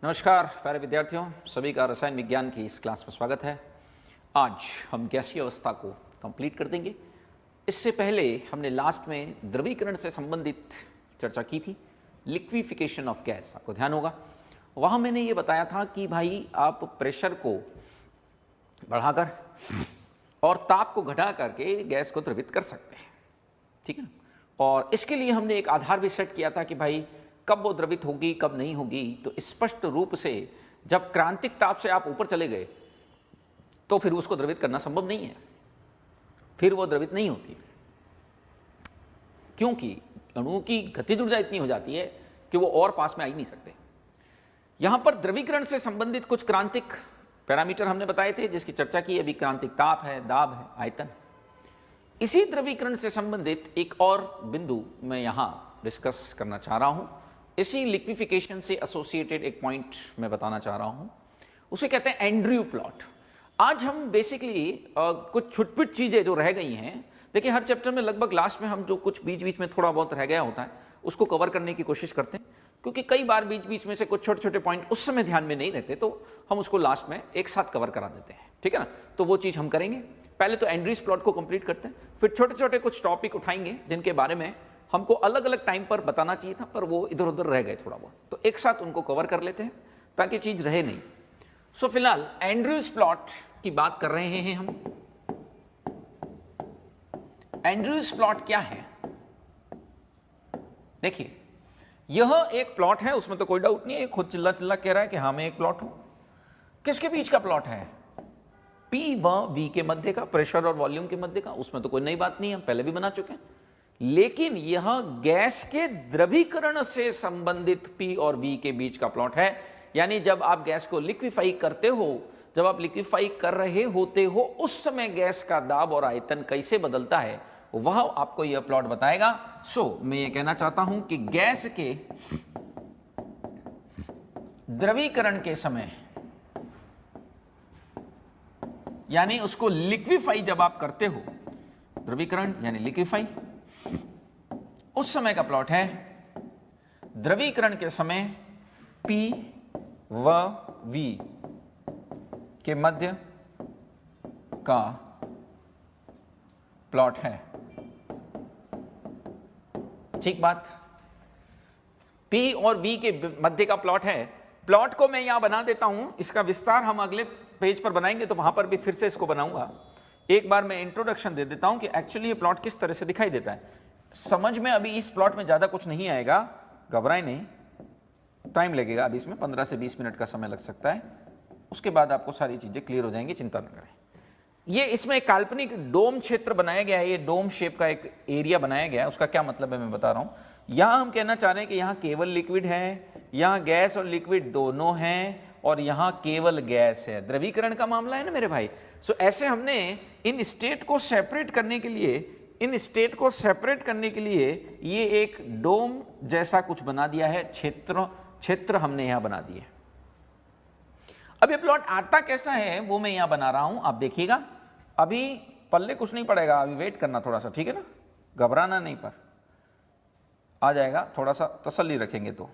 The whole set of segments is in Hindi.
नमस्कार प्यारे विद्यार्थियों, सभी का रसायन विज्ञान की इस क्लास में स्वागत है। आज हम गैसीय अवस्था को कंप्लीट कर देंगे। इससे पहले हमने लास्ट में द्रवीकरण से संबंधित चर्चा की थी, लिक्विफिकेशन ऑफ गैस। आपको ध्यान होगा, वहाँ मैंने ये बताया था कि भाई आप प्रेशर को बढ़ाकर और ताप को घटा करके गैस को द्रवित कर सकते हैं, ठीक है ना। और इसके लिए हमने एक आधार भी सेट किया था कि भाई कब वो द्रवित होगी कब नहीं होगी। तो स्पष्ट रूप से जब क्रांतिक ताप से आप ऊपर चले गए तो फिर उसको द्रवित करना संभव नहीं है, फिर वो द्रवित नहीं होती, क्योंकि अणुओं की गतिज ऊर्जा इतनी हो जाती है कि वो और पास में आ ही नहीं सकते। यहां पर द्रवीकरण से संबंधित कुछ क्रांतिक पैरामीटर हमने बताए थे, जिसकी चर्चा की। अभी क्रांतिक ताप है, दाब है, आयतन। इसी द्रवीकरण से संबंधित एक और बिंदु मैं यहां डिस्कस करना चाह रहा हूं। इसी लिक्विफिकेशन से एसोसिएटेड एक पॉइंट मैं बताना चाह रहा हूं, उसे कहते हैं एंड्रयू प्लॉट। आज हम बेसिकली कुछ छुटपुट चीजें जो रह गई हैं, देखिए हर चैप्टर में लगभग लास्ट में हम जो कुछ बीच बीच में थोड़ा बहुत रह गया होता है उसको कवर करने की कोशिश करते हैं, क्योंकि कई बार बीच बीच में से कुछ छोटे छोटे पॉइंट उस समय ध्यान में नहीं रहते, तो हम उसको लास्ट में एक साथ कवर करा देते हैं, ठीक है ना। तो वो चीज हम करेंगे। पहले तो एंड्रयूज प्लॉट को कंप्लीट करते हैं, फिर छोटे छोटे कुछ टॉपिक उठाएंगे जिनके बारे में हमको अलग अलग टाइम पर बताना चाहिए था, पर वो इधर उधर रह गए थोड़ा बहुत, तो एक साथ उनको कवर कर लेते हैं ताकि चीज रहे नहीं। सो फिलहाल एंड्रयूज प्लॉट की बात कर रहे हैं हम। एंड्रयूज प्लॉट क्या है? देखिए, यह एक प्लॉट है, उसमें तो कोई डाउट नहीं है। खुद चिल्ला चिल्ला कह रहा है कि हाँ मैं एक प्लॉट हूं। किसके बीच का प्लॉट है? P व V के मध्य का, प्रेशर और वॉल्यूम के मध्य का। उसमें तो कोई नई बात नहीं है, हम पहले भी बना चुके हैं। लेकिन यह गैस के द्रवीकरण से संबंधित P और V के बीच का प्लॉट है। यानी जब आप गैस को लिक्विफाई करते हो, जब आप लिक्विफाई कर रहे होते हो, उस समय गैस का दाब और आयतन कैसे बदलता है वह आपको यह प्लॉट बताएगा। मैं ये कहना चाहता हूं कि गैस के द्रवीकरण के समय, यानी उसको लिक्विफाई जब आप करते हो, द्रवीकरण यानी लिक्विफाई, उस समय का प्लॉट है द्रवीकरण के समय P व V के मध्य का प्लॉट है। ठीक बात, P और V के मध्य का प्लॉट है। प्लॉट को मैं यहां बना देता हूं, इसका विस्तार हम अगले पेज पर बनाएंगे, तो वहां पर भी फिर से इसको बनाऊंगा। एक बार मैं इंट्रोडक्शन दे देता हूं कि एक्चुअली ये प्लॉट किस तरह से दिखाई देता है। समझ में अभी इस प्लॉट में ज्यादा कुछ नहीं आएगा, घबराए नहीं, टाइम लगेगा। अभी इसमें 15 से 20 मिनट का समय लग सकता है, उसके बाद आपको सारी चीजें क्लियर हो जाएंगी, चिंता न करें। ये इसमें एक काल्पनिक डोम क्षेत्र बनाया गया है, ये डोम शेप का एक एरिया बनाया गया है। उसका क्या मतलब है मैं बता रहा हूं। यहां हम कहना चाह रहे हैं कि यहां केवल लिक्विड है, यहां गैस और लिक्विड दोनों हैं, और यहां केवल गैस है। द्रवीकरण का मामला है ना मेरे भाई। ऐसे हमने इन स्टेट को सेपरेट करने के लिए, ये एक डोम जैसा कुछ बना दिया है, क्षेत्र हमने यहां बना दिए। अब ये प्लॉट आता कैसा है वो मैं यहां बना रहा हूं, आप देखिएगा। अभी पल्ले कुछ नहीं पड़ेगा, अभी वेट करना थोड़ा सा, ठीक है ना, घबराना नहीं, पर आ जाएगा, थोड़ा सा तसल्ली रखेंगे। तो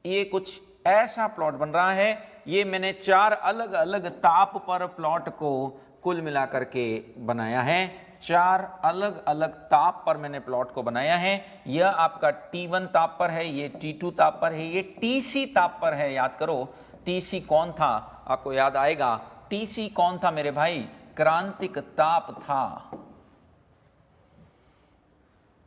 ये कुछ ऐसा प्लॉट बन रहा है। ये मैंने 4 अलग अलग ताप पर प्लॉट को कुल मिलाकर के बनाया है। 4 अलग अलग ताप पर मैंने प्लॉट को बनाया है। यह आपका T1 ताप पर है, ये T2 ताप पर है, ये TC ताप पर है। याद करो TC कौन था, आपको याद आएगा। TC कौन था मेरे भाई? क्रांतिक ताप था,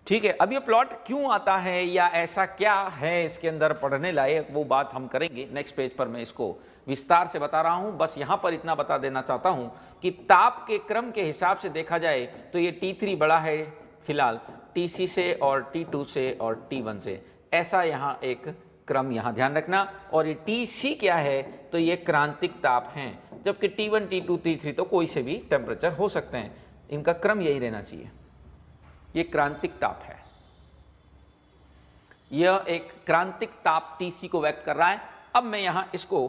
ठीक है। अब ये प्लॉट क्यों आता है या ऐसा क्या है इसके अंदर पढ़ने लायक, वो बात हम करेंगे नेक्स्ट पेज पर। मैं इसको विस्तार से बता रहा हूं, बस यहां पर इतना बता देना चाहता हूं कि ताप के क्रम के हिसाब से देखा जाए तो ये T3 बड़ा है फिलहाल TC से, और T2 से, और T1 से। ऐसा यहां एक क्रम यहां ध्यान रखना। और ये TC क्या है? तो ये क्रांतिक ताप हैं, जबकि T1, T2, T3 तो कोई से भी टेम्परेचर हो सकते हैं, इनका क्रम यही रहना चाहिए। ये क्रांतिक ताप है, यह एक क्रांतिक ताप TC को व्यक्त कर रहा है। अब मैं यहां इसको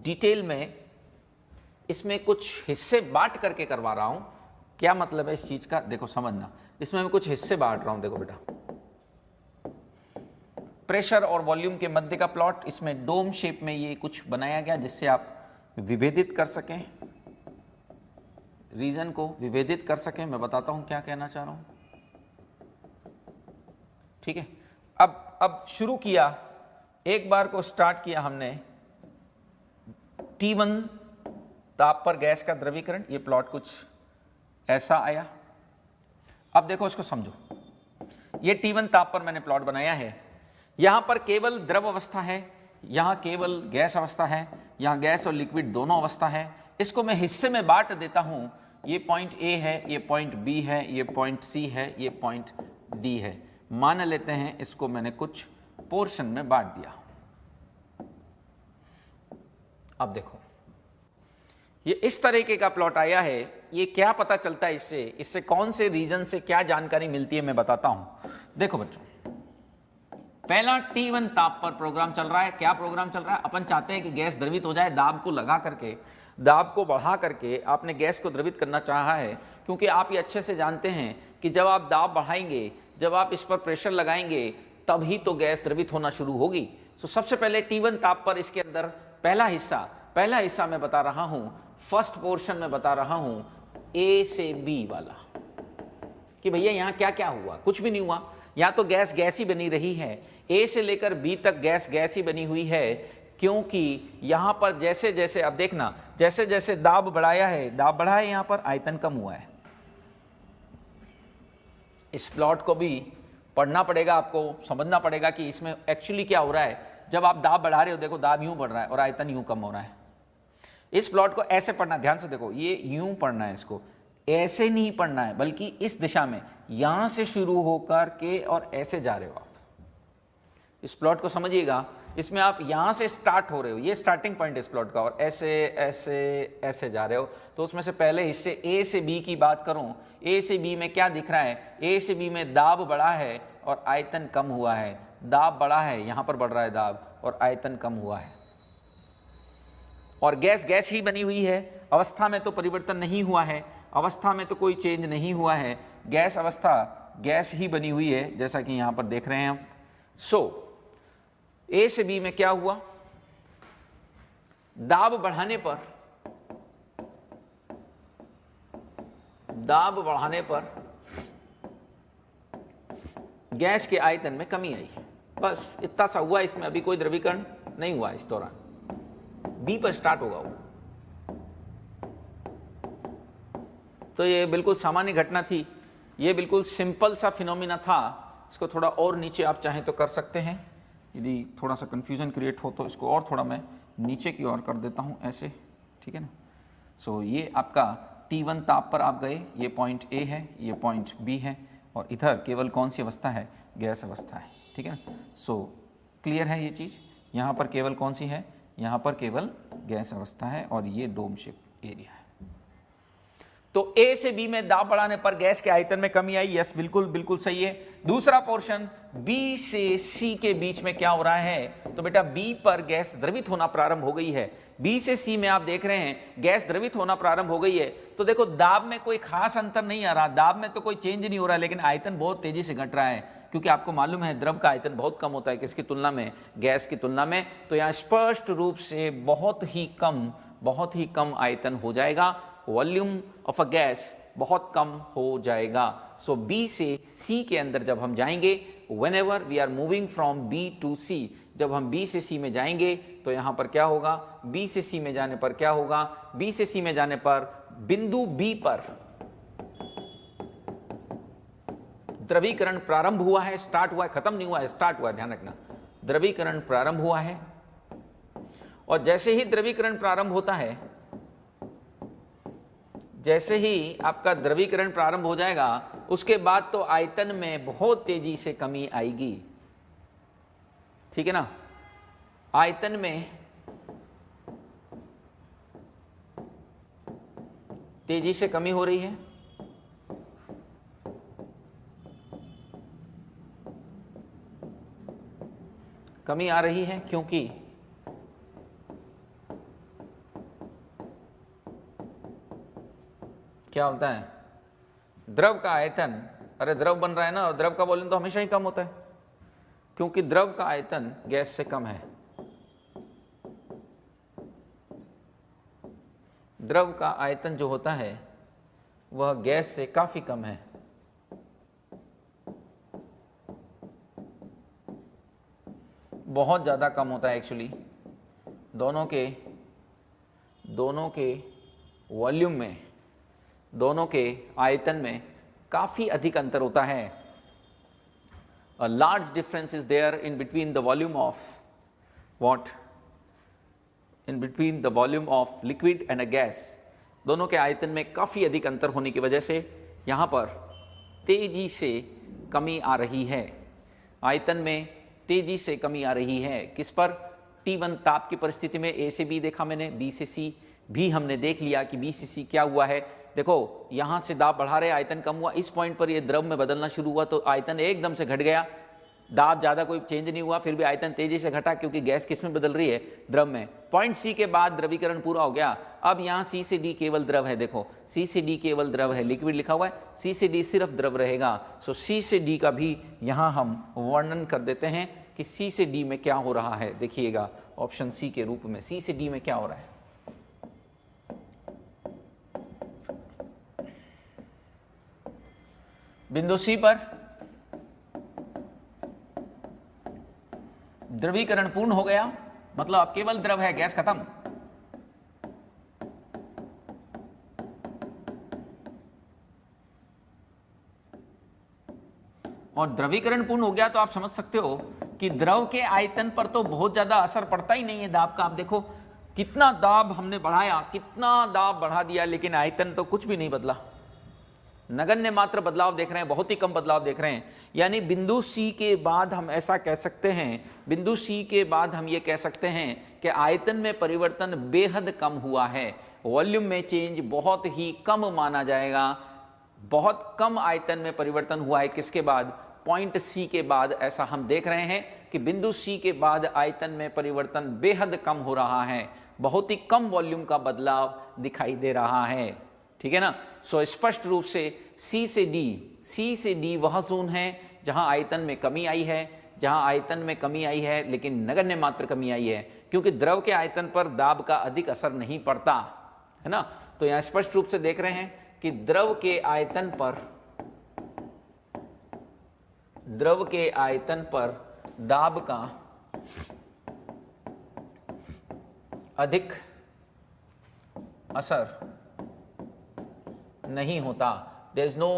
डिटेल में, इसमें कुछ हिस्से बांट करके करवा रहा हूं। क्या मतलब है इस चीज का, देखो समझना। इसमें मैं कुछ हिस्से बांट रहा हूं, देखो बेटा। प्रेशर और वॉल्यूम के मध्य का प्लॉट, इसमें डोम शेप में ये कुछ बनाया गया जिससे आप विभेदित कर सकें, रीजन को विभेदित कर सकें। मैं बताता हूं क्या कहना चाह रहा हूं, ठीक है। अब शुरू किया, एक बार को स्टार्ट किया हमने T1 ताप पर गैस का द्रवीकरण, ये प्लॉट कुछ ऐसा आया। अब देखो इसको समझो, ये T1 ताप पर मैंने प्लॉट बनाया है, यहां पर केवल द्रव अवस्था है, यहां केवल गैस अवस्था है, यहां गैस और लिक्विड दोनों अवस्था है। इसको मैं हिस्से में बांट देता हूं, ये पॉइंट A है, ये पॉइंट B है, ये पॉइंट C है, ये पॉइंट D है। मान लेते हैं इसको मैंने कुछ पोर्शन में बांट दिया। अब देखो ये इस तरीके का प्लॉट आया है। ये क्या पता चलता है इससे कौन से रीजन से क्या जानकारी मिलती है मैं बताता हूं। देखो बच्चों, पहला T1 ताप पर प्रोग्राम चल रहा है। क्या प्रोग्राम चल रहा है? अपन चाहते हैं कि गैस द्रवित हो जाए, दाब को लगा करके, दाब को बढ़ा करके आपने गैस को द्रवित करना चाहा है, क्योंकि आप ये अच्छे से जानते हैं कि जब आप दाब बढ़ाएंगे, जब आप इस पर प्रेशर लगाएंगे, तभी तो गैस द्रवित होना शुरू होगी। तो सबसे पहले T1 ताप पर इसके अंदर पहला हिस्सा मैं बता रहा हूं, फर्स्ट पोर्शन में बता रहा हूं A से B वाला, कि भैया यहां क्या क्या हुआ। कुछ भी नहीं हुआ, यहां तो गैस ही बनी रही है। A से लेकर B तक गैस ही बनी हुई है, क्योंकि यहां पर जैसे जैसे, अब देखना, जैसे जैसे दाब बढ़ा है, यहां पर आयतन कम हुआ है। इस प्लॉट को भी पढ़ना पड़ेगा, आपको समझना पड़ेगा कि इसमें एक्चुअली क्या हो रहा है। जब आप दाब बढ़ा रहे हो, देखो दाब यूं बढ़ रहा है और आयतन यूं कम हो रहा है। इस प्लॉट को ऐसे पढ़ना, ध्यान से देखो, ये यूं पढ़ना है, इसको ऐसे नहीं पढ़ना है, बल्कि इस दिशा में, यहां से शुरू होकर के और ऐसे जा रहे हो आप। इस प्लॉट को समझिएगा, इसमें आप यहां से स्टार्ट हो रहे हो, ये स्टार्टिंग पॉइंट इस प्लॉट का, और ऐसे ऐसे ऐसे जा रहे हो। तो उसमें से पहले हिस्से A से B की बात करूं, A से B में क्या दिख रहा है? A से B में दाब बढ़ा है और आयतन कम हुआ है। दाब बढ़ा है, यहां पर बढ़ रहा है दाब, और आयतन कम हुआ है। और गैस ही बनी हुई है, अवस्था में तो परिवर्तन नहीं हुआ है, अवस्था में तो कोई चेंज नहीं हुआ है, गैस अवस्था गैस ही बनी हुई है, जैसा कि यहां पर देख रहे हैं हम। A से B में क्या हुआ? दाब बढ़ाने पर गैस के आयतन में कमी आई, बस इतना सा हुआ। इसमें अभी कोई द्रवीकरण नहीं हुआ इस दौरान। B पर स्टार्ट होगा वो। तो ये बिल्कुल सामान्य घटना थी, ये बिल्कुल सिंपल सा फिनोमिना था। इसको थोड़ा और नीचे आप चाहें तो कर सकते हैं, यदि थोड़ा सा कंफ्यूजन क्रिएट हो तो इसको और थोड़ा मैं नीचे की ओर कर देता हूं, ऐसे, ठीक है ना। सो ये आपका T1 ताप पर आप गए, ये पॉइंट A है, ये पॉइंट B है, और इधर केवल कौन सी अवस्था है? गैस अवस्था है, ठीक है ना। सो क्लियर है ये चीज़। यहाँ पर केवल कौन सी है? यहाँ पर केवल गैस अवस्था है, और ये डोम शेप एरिया है। तो A से B में दाब बढ़ाने पर गैस के आयतन में कमी आई, यस बिल्कुल सही है। दूसरा पोर्शन B से C के बीच में क्या हो रहा है? तो बेटा B पर गैस द्रवित होना प्रारंभ हो गई है। B से C में आप देख रहे हैं गैस द्रवित होना प्रारंभ हो गई है। तो देखो दाब में कोई खास अंतर नहीं आ रहा, दाब में तो कोई चेंज नहीं हो रहा है, लेकिन आयतन बहुत तेजी से घट रहा है, क्योंकि आपको मालूम है द्रव का आयतन बहुत कम होता है किसकी तुलना में? गैस की तुलना में। तो यहाँ स्पष्ट रूप से बहुत ही कम आयतन हो जाएगा, वॉल्यूम ऑफ अ गैस बहुत कम हो जाएगा। सो B से C के अंदर जब हम जाएंगे, whenever we are moving from B to C, जब हम B से C में जाएंगे तो यहां पर क्या होगा? B से C में जाने पर क्या होगा? B से C में जाने पर बिंदु B पर द्रवीकरण प्रारंभ हुआ है, स्टार्ट हुआ है, खत्म नहीं हुआ है, स्टार्ट हुआ है, ध्यान रखना। द्रवीकरण प्रारंभ हुआ है, और जैसे ही द्रवीकरण प्रारंभ होता है, जैसे ही आपका द्रवीकरण प्रारंभ हो जाएगा, उसके बाद तो आयतन में बहुत तेजी से कमी आएगी, ठीक है ना। आयतन में तेजी से कमी हो रही है, कमी आ रही है, क्योंकि क्या होता है? द्रव का आयतन, अरे द्रव बन रहा है ना, और द्रव का वॉल्यूम तो हमेशा ही कम होता है, क्योंकि द्रव का आयतन गैस से कम है। द्रव का आयतन जो होता है वह गैस से काफी कम है। बहुत ज्यादा कम होता है एक्चुअली। दोनों के वॉल्यूम में, दोनों के आयतन में काफी अधिक अंतर होता है। A large difference is there in between the volume of what? In between the volume of liquid and a gas. दोनों के आयतन में काफ़ी अधिक अंतर होने की वजह से यहाँ पर तेजी से कमी आ रही है। आयतन में तेजी से कमी आ रही है। किस पर? T1 ताप की परिस्थिति में A से B देखा मैंने, B से C भी हमने देख लिया कि B से C क्या हुआ है। देखो यहाँ से दाब बढ़ा रहे, आयतन कम हुआ, इस पॉइंट पर ये द्रव में बदलना शुरू हुआ तो आयतन एकदम से घट गया। दाब ज़्यादा कोई चेंज नहीं हुआ, फिर भी आयतन तेजी से घटा क्योंकि गैस किस में बदल रही है? द्रव में। पॉइंट सी के बाद द्रवीकरण पूरा हो गया। अब यहाँ सी से डी केवल द्रव है। देखो सी से डी केवल द्रव है, लिक्विड लिखा हुआ है, सी से डी सिर्फ द्रव रहेगा। सो सी से डी का भी यहाँ हम वर्णन कर देते हैं कि सी से डी में क्या हो रहा है। देखिएगा ऑप्शन सी के रूप में सी से डी में क्या हो रहा है। बिंदु सी पर द्रवीकरण पूर्ण हो गया, मतलब अब केवल द्रव है, गैस खत्म। और द्रवीकरण पूर्ण हो गया तो आप समझ सकते हो कि द्रव के आयतन पर तो बहुत ज्यादा असर पड़ता ही नहीं है दाब का। आप देखो कितना दाब हमने बढ़ाया, कितना दाब बढ़ा दिया, लेकिन आयतन तो कुछ भी नहीं बदला। नगण्य मात्र बदलाव देख रहे हैं, बहुत ही कम बदलाव देख रहे हैं। यानी बिंदु सी के बाद हम ऐसा कह सकते हैं, बिंदु सी के बाद हम ये कह सकते हैं कि आयतन में परिवर्तन बेहद कम हुआ है। वॉल्यूम में चेंज बहुत ही कम माना जाएगा। बहुत कम आयतन में परिवर्तन हुआ है। किसके बाद? पॉइंट सी के बाद। ऐसा हम देख रहे हैं कि बिंदु सी के बाद आयतन में परिवर्तन बेहद कम हो रहा है। बहुत ही कम वॉल्यूम का बदलाव दिखाई दे रहा है। ठीक है ना। सो स्पष्ट रूप से सी से डी वह जोन है जहां आयतन में कमी आई है, जहां आयतन में कमी आई है लेकिन नगण्य मात्र कमी आई है, क्योंकि द्रव के आयतन पर दाब का अधिक असर नहीं पड़ता है ना। तो यहां स्पष्ट रूप से देख रहे हैं कि द्रव के आयतन पर दाब का अधिक असर नहीं होता। There is no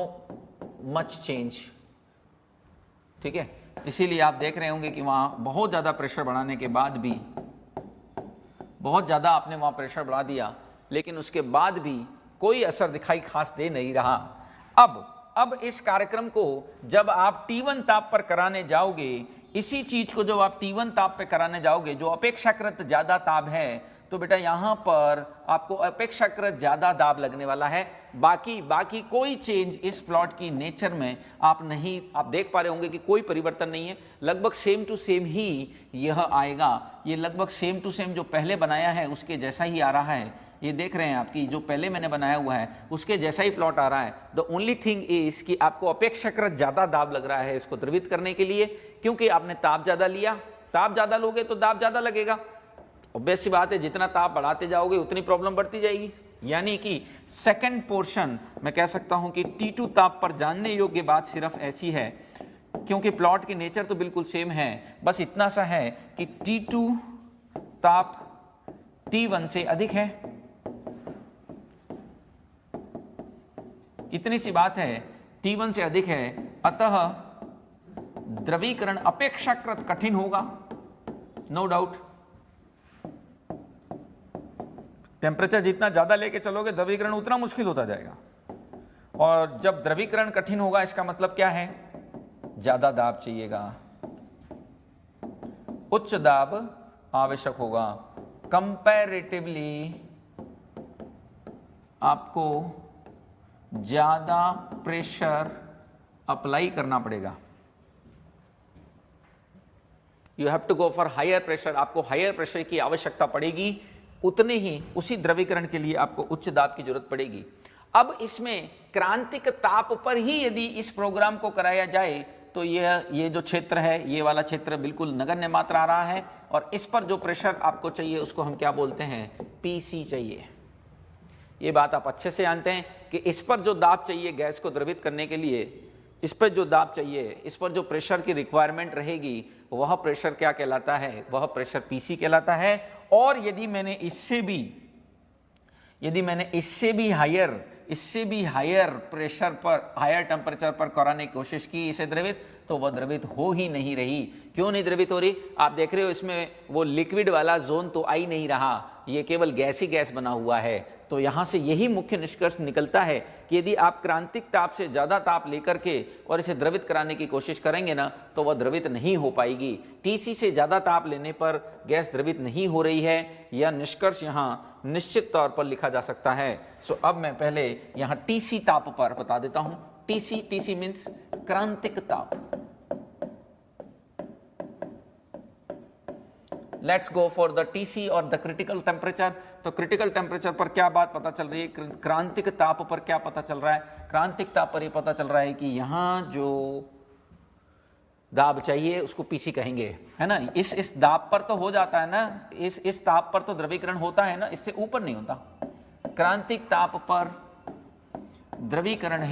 much change. ठीक है, इसीलिए आप देख रहे होंगे कि वहां बहुत ज्यादा प्रेशर बढ़ाने के बाद भी, बहुत ज्यादा आपने वहां प्रेशर बढ़ा दिया लेकिन उसके बाद भी कोई असर दिखाई खास दे नहीं रहा। अब इस कार्यक्रम को जब आप T1 ताप पर कराने जाओगे, इसी चीज को जब आप T1 ताप पे कराने जाओगे जो अपेक्षाकृत ज्यादा ताप है, तो बेटा यहां पर आपको अपेक्षाकृत ज्यादा दाब लगने वाला है। बाकी कोई चेंज इस प्लॉट की नेचर में आप देख पा रहे होंगे कि कोई परिवर्तन नहीं है। लगभग सेम टू सेम ही यह आएगा। ये लगभग सेम टू सेम जो पहले बनाया है उसके जैसा ही आ रहा है। ये देख रहे हैं आपकी जो पहले मैंने बनाया हुआ है उसके जैसा ही प्लॉट आ रहा है। द ओनली थिंग इज कि आपको अपेक्षाकृत ज्यादा दाब लग रहा है इसको द्रवित करने के लिए, क्योंकि आपने ताप ज्यादा लिया। ताप ज्यादा लोगे तो दाब ज्यादा लगेगा। ऑब्वियस सी बात है, जितना ताप बढ़ाते जाओगे उतनी प्रॉब्लम बढ़ती जाएगी। यानी कि सेकंड पोर्शन मैं कह सकता हूं कि T2 ताप पर जानने योग्य बात सिर्फ ऐसी है, क्योंकि प्लॉट की नेचर तो बिल्कुल सेम है, बस इतना सा है कि T2 ताप T1 से अधिक है। इतनी सी बात है, T1 से अधिक है, अतः द्रवीकरण अपेक्षाकृत कठिन होगा, नो डाउट। टेम्परेचर जितना ज्यादा लेके चलोगे द्रवीकरण उतना मुश्किल होता जाएगा। और जब द्रवीकरण कठिन होगा इसका मतलब क्या है? ज्यादा दाब चाहिएगा, उच्च दाब आवश्यक होगा। कंपैरेटिवली आपको ज्यादा प्रेशर अप्लाई करना पड़ेगा। You have to go for higher pressure. आपको हायर प्रेशर की आवश्यकता पड़ेगी, उतने ही उसी द्रवीकरण के लिए आपको उच्च दाब की जरूरत पड़ेगी। अब इसमें क्रांतिक ताप पर ही यदि इस प्रोग्राम को कराया जाए तो ये जो क्षेत्र है, ये वाला क्षेत्र बिल्कुल नगण्य मात्रा आ रहा है, और इस पर जो प्रेशर आपको चाहिए उसको हम क्या बोलते हैं, पीसी चाहिए। ये बात आप अच्छे से जानते हैं कि इस पर जो दाब चाहिए गैस को द्रवित करने के लिए, इस पर जो दाब चाहिए, इस पर जो प्रेशर की रिक्वायरमेंट रहेगी, वह प्रेशर क्या कहलाता है, वह प्रेशर पीसी कहलाता है। और यदि मैंने इससे भी हायर प्रेशर पर, हायर टेम्परेचर पर कराने की कोशिश की इसे द्रवित, तो वह द्रवित हो ही नहीं रही। क्यों नहीं द्रवित हो रही? आप देख रहे हो इसमें वो लिक्विड वाला जोन तो आ ही नहीं रहा, ये केवल गैस ही गैस बना हुआ है। तो यहाँ से यही मुख्य निष्कर्ष निकलता है कि यदि आप क्रांतिक ताप से ज़्यादा ताप लेकर के और इसे द्रवित कराने की कोशिश करेंगे ना, तो वह द्रवित नहीं हो पाएगी। टीसी से ज़्यादा ताप लेने पर गैस द्रवित नहीं हो रही है, यह निष्कर्ष यहाँ निश्चित तौर पर लिखा जा सकता है। सो अब मैं पहले यहाँ टीसी ताप पर बता देता हूँ। टीसी मीन्स क्रांतिक ताप। Let's go for the TC और द क्रिटिकल टेम्परेचर। तो क्रिटिकल टेम्परेचर पर क्या बात पता चल रही है, क्रांतिक ताप पर क्या पता चल रहा है? क्रांतिक ताप पर यह पता चल रहा है कि यहां जो दाब चाहिए उसको पीसी कहेंगे, है ना। इस दाब पर तो हो जाता है ना, इस ताप पर तो द्रवीकरण होता है ना, इससे ऊपर नहीं होता। क्रांतिक ताप पर द्रवीकरण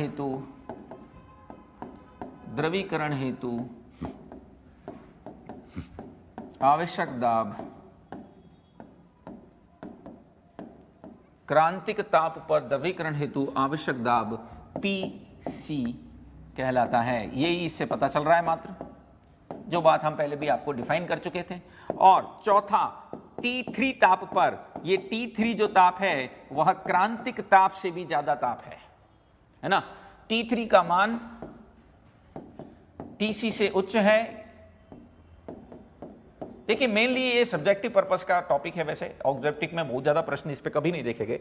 हेतु आवश्यक दाब क्रांतिक ताप पर द्रवीकरण हेतु आवश्यक दाब पीसी कहलाता है। यही इससे पता चल रहा है मात्र, जो बात हम पहले भी आपको डिफाइन कर चुके थे। और चौथा, T3 ताप पर, ये T3 जो ताप है वह क्रांतिक ताप से भी ज्यादा ताप है ना। T3 का मान TC से उच्च है। देखिए मेनली ये सब्जेक्टिव पर्पस का टॉपिक है, वैसे ऑब्जेक्टिव में बहुत ज्यादा प्रश्न इस पे कभी नहीं देखे गए,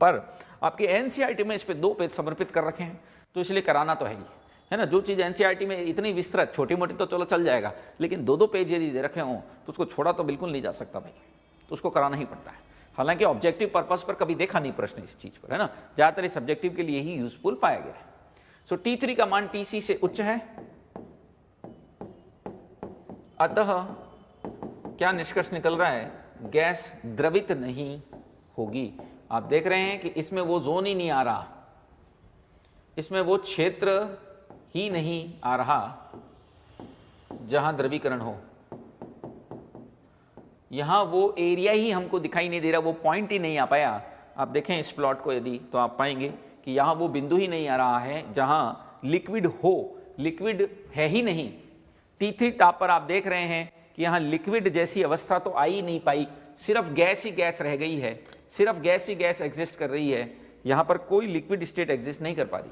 पर आपके एनसीईआरटी में इस पे 2 पेज समर्पित कर रखे हैं, तो इसलिए कराना तो है ना। जो चीज एनसीईआरटी में इतनी विस्तृत, छोटी मोटी तो चलो चल जाएगा, लेकिन 2 पेज यदि दे रखे हों तो उसको छोड़ा तो बिल्कुल नहीं जा सकता भाई, तो उसको कराना ही पड़ता है। हालांकि ऑब्जेक्टिव पर्पस पर कभी देखा नहीं प्रश्न इस चीज पर, है ना, ज्यादातर सब्जेक्टिव के लिए ही यूजफुल पाया गया है। सो T3 का मान TC से उच्च है, अतः क्या निष्कर्ष निकल रहा है, गैस द्रवित नहीं होगी। आप देख रहे हैं कि इसमें वो जोन ही नहीं आ रहा, इसमें वो क्षेत्र ही नहीं आ रहा जहां द्रवीकरण हो, यहां वो एरिया ही हमको दिखाई नहीं दे रहा, वो पॉइंट ही नहीं आ पाया। आप देखें इस प्लॉट को यदि, तो आप पाएंगे कि यहां वो बिंदु ही नहीं आ रहा है जहां लिक्विड हो, लिक्विड है ही नहीं। T3 ताप पर आप देख रहे हैं कि यहां लिक्विड जैसी अवस्था तो आ ही नहीं पाई, सिर्फ गैस ही गैस रह गई है, सिर्फ गैस ही गैस एग्जिस्ट कर रही है, यहां पर कोई लिक्विड स्टेट एग्जिस्ट नहीं कर पा रही।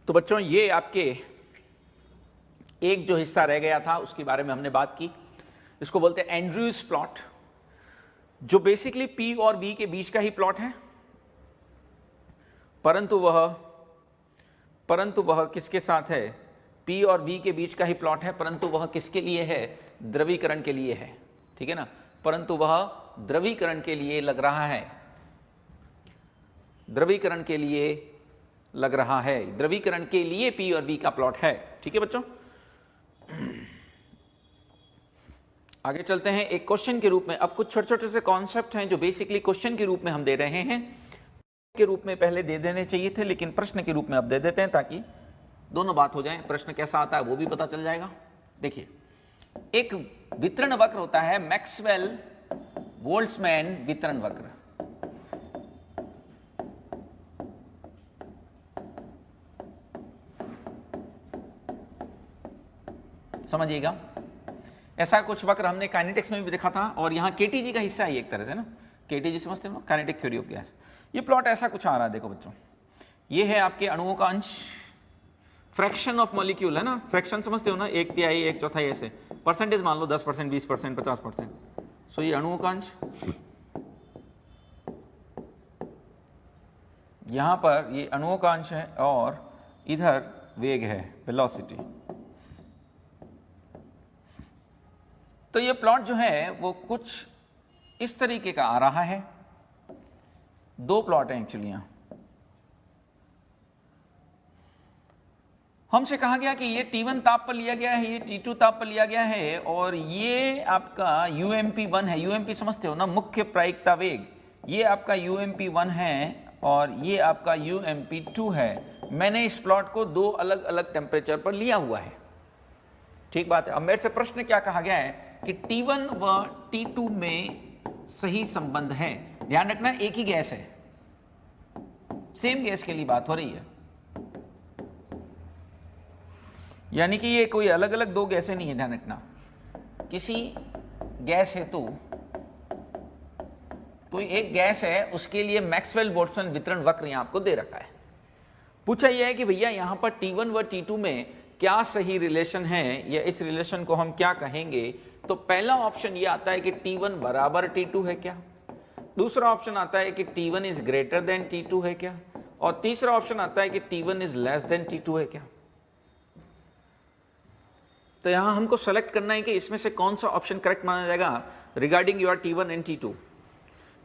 तो बच्चों ये आपके एक जो हिस्सा रह गया था उसके बारे में हमने बात की, इसको बोलते हैं एंड्रयूज प्लॉट, जो बेसिकली P और V के बीच का ही प्लॉट है, परंतु वह किसके साथ है, P और V के बीच का ही प्लॉट है, परंतु वह किसके लिए है, द्रवीकरण के लिए है, ठीक है ना। परंतु वह द्रवीकरण के लिए लग रहा है, द्रवीकरण के लिए लग रहा है, द्रवीकरण के लिए P और V का प्लॉट है, ठीक है बच्चों। आगे चलते हैं एक क्वेश्चन के रूप में। अब कुछ छोटे छोटे से कॉन्सेप्ट हैं जो बेसिकली क्वेश्चन के रूप में हम दे रहे हैं, के रूप में पहले दे देने चाहिए थे, लेकिन प्रश्न के रूप में अब दे देते हैं ताकि दोनों बात हो जाए, प्रश्न कैसा आता है वो भी पता चल जाएगा। देखिए एक वितरण वक्र होता है, मैक्सवेल बोल्ट्जमैन वितरण वक्र। समझिएगा, ऐसा कुछ वक्र हमने काइनेटिक्स में भी देखा था, और यहाँ केटीजी का हिस्सा है एक तरह से ना, केटीजी समझते हो, काइनेटिक थ्योरी ऑफ गैस। ये प्लॉट ऐसा कुछ आ रहा है, देखो बच्चों, ये है आपके अणुओं का अंश, फ्रैक्शन ऑफ मॉलिक्यूल है ना, फ्रैक्शन समझते हो ना, 1/3 1/4 ऐसे, परसेंटेज मान लो 10%, 20%, 50%। सो ये अणुओं का अंश, यहां पर ये अणुओं का अंश है, और इधर वेग है, वेलोसिटी। तो ये प्लॉट जो है वो कुछ इस तरीके का आ रहा है, दो प्लॉट हैं एक्चुअली यहां। हमसे कहा गया कि ये T1 ताप पर लिया गया है, ये T2 ताप पर लिया गया है, और ये आपका UMP1 है। UMP समझते हो ना, मुख्य प्रायिकता वेग। ये आपका UMP1 है और ये आपका UMP2 है। मैंने इस प्लॉट को दो अलग अलग टेम्परेचर पर लिया हुआ है, ठीक बात है। अब मेरे से प्रश्न क्या कहा गया है कि T1 व T2 में सही संबंध है। ध्यान रखना, एक ही गैस है, सेम गैस के लिए बात हो रही है, यानी कि ये कोई अलग अलग दो गैसें नहीं है। ध्यान रखना, किसी गैस हेतु तो एक गैस है, उसके लिए मैक्सवेल बोल्ट्जमैन वितरण वक्र यहां आपको दे रखा है। पूछा यह है कि भैया यहां पर T1 व T2 में क्या सही रिलेशन है, या इस रिलेशन को हम क्या कहेंगे। तो पहला ऑप्शन ये आता है कि T1 बराबर T2 है क्या, दूसरा ऑप्शन आता है कि T1 is greater then T2 है क्या, और तीसरा ऑप्शन आता है कि T1 is less than T2 है क्या। तो यहां हमको सेलेक्ट करना है कि इसमें से कौन सा ऑप्शन करेक्ट माना जाएगा regarding your T1 and T2।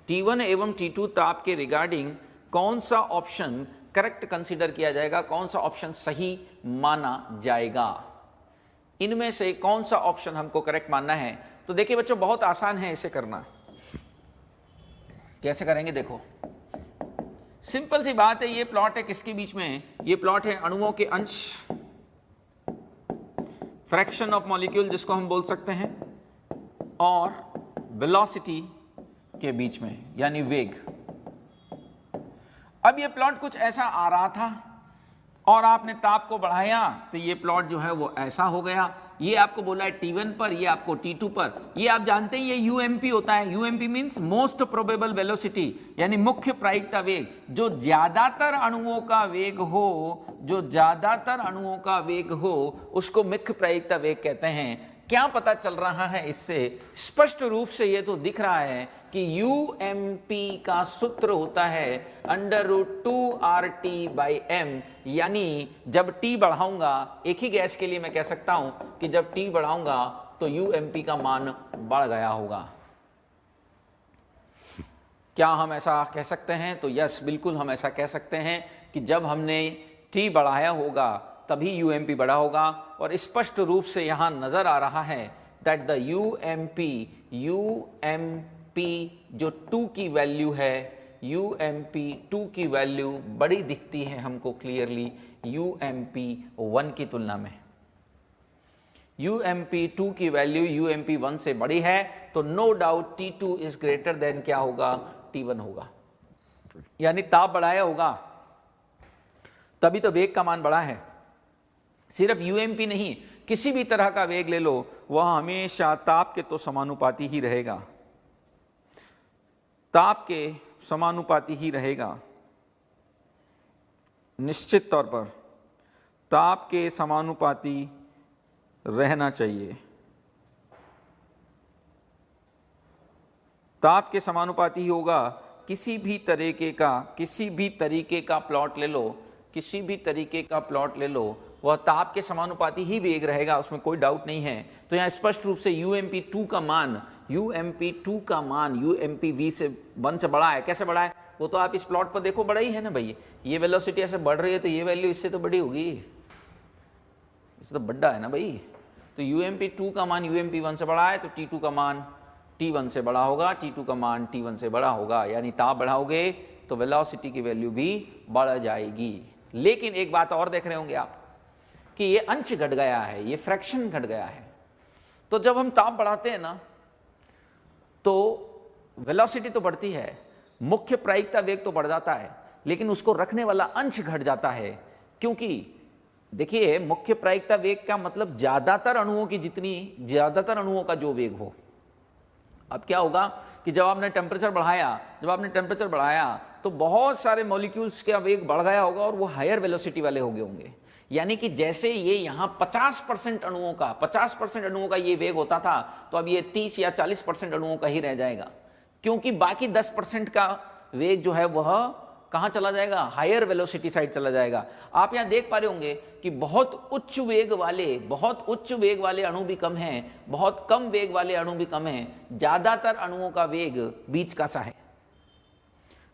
T1 एवं T2 ताप के रिगार्डिंग कौन सा ऑप्शन करेक्ट कंसीडर किया जाएगा, कौन सा ऑप्शन सही माना जाएगा, इनमें से कौन सा ऑप्शन हमको करेक्ट मानना है। तो देखिए बच्चों, बहुत आसान है इसे करना। कैसे करेंगे देखो, सिंपल सी बात है। ये प्लॉट है किसके बीच में, ये प्लॉट है अणुओं के अंश, फ्रैक्शन ऑफ मॉलिक्यूल जिसको हम बोल सकते हैं, और वेलोसिटी के बीच में, यानी वेग। अब ये प्लॉट कुछ ऐसा आ रहा था और आपने ताप को बढ़ाया तो ये प्लॉट जो है वो ऐसा हो गया। ये आपको बोला है T1 पर, ये आपको T2 पर। ये आप जानते हैं ये UMP होता है। UMP means most probable velocity, यानी मुख्य प्रायिकता वेग। जो ज्यादातर अणुओं का वेग हो, जो ज्यादातर अणुओं का वेग हो, उसको मुख्य प्रायिकता वेग कहते हैं। क्या पता चल रहा है इससे, स्पष्ट रूप से ये तो दिख रहा है कि UMP का सूत्र होता है √2RT/m, यानी जब T बढ़ाऊंगा, एक ही गैस के लिए मैं कह सकता हूं कि जब T बढ़ाऊंगा तो UMP का मान बढ़ गया होगा। क्या हम ऐसा कह सकते हैं? तो यस, बिल्कुल हम ऐसा कह सकते हैं कि जब हमने T बढ़ाया होगा तभी UMP बढ़ा होगा। और स्पष्ट रूप से यहां नजर आ रहा है दैट द UMP जो 2 की वैल्यू है, UMP 2 की वैल्यू बड़ी दिखती है हमको क्लियरली UMP 1 की तुलना में। UMP 2 की वैल्यू UMP 1 से बड़ी है, तो no doubt T2 is greater than क्या होगा, T1 होगा। यानी ताप बढ़ाया होगा तभी तो वेग का मान बढ़ा है। सिर्फ UMP नहीं, किसी भी तरह का वेग ले लो, वह हमेशा ताप के तो समानुपाती ही रहेगा, ताप के समानुपाती ही रहेगा। निश्चित तौर पर ताप के समानुपाती रहना चाहिए। ताप के समानुपाती ही होगा। किसी भी तरीके का प्लॉट ले लो, किसी भी तरीके का प्लॉट ले लो, वह ताप के समानुपाती ही वेग रहेगा, उसमें कोई डाउट नहीं है। तो यहाँ स्पष्ट रूप से UMP2 का मान UMP V से 1 से बड़ा है। कैसे बड़ा है? वो तो आप इस प्लॉट पर देखो, बड़ा ही है ना भाई। ये वेलोसिटी ऐसे बढ़ रही है तो ये वैल्यू इससे तो बड़ी होगी, इससे तो बड़ा है ना भाई। तो UMP2 का मान UMP1 से बड़ा है, तो T2 का मान T1 से बड़ा होगा, T2 का मान T1 से बड़ा होगा। यानी ताप बढ़ाओगे तो वेलोसिटी की वैल्यू भी बढ़ जाएगी। लेकिन एक बात और देख रहे होंगे आप कि ये अंश घट गया है, ये फ्रैक्शन घट गया है। तो जब हम ताप बढ़ाते हैं ना तो वेलोसिटी तो बढ़ती है, मुख्य प्रायिकता वेग तो बढ़ जाता है, लेकिन उसको रखने वाला अंश घट जाता है। क्योंकि देखिए, मुख्य प्रायिकता वेग का मतलब ज्यादातर अणुओं की ज्यादातर अणुओं का जो वेग हो। अब क्या होगा कि जब आपने टेम्परेचर बढ़ाया तो बहुत सारे मॉलिक्यूल्स का वेग बढ़ गया होगा और वो हायर वेलोसिटी वाले हो गए होंगे। यानी कि जैसे ये यहाँ 50% अणुओं का ये वेग होता था, तो अब ये 30 या 40% अणुओं का ही रह जाएगा, क्योंकि बाकी 10% का वेग जो है वह कहाँ चला जाएगा, हायर वेलोसिटी साइड चला जाएगा। आप यहाँ देख पा रहे होंगे कि बहुत उच्च वेग वाले अणु भी कम हैं, बहुत कम वेग वाले अणु भी कम हैं, ज्यादातर अणुओं का वेग बीच का सा है।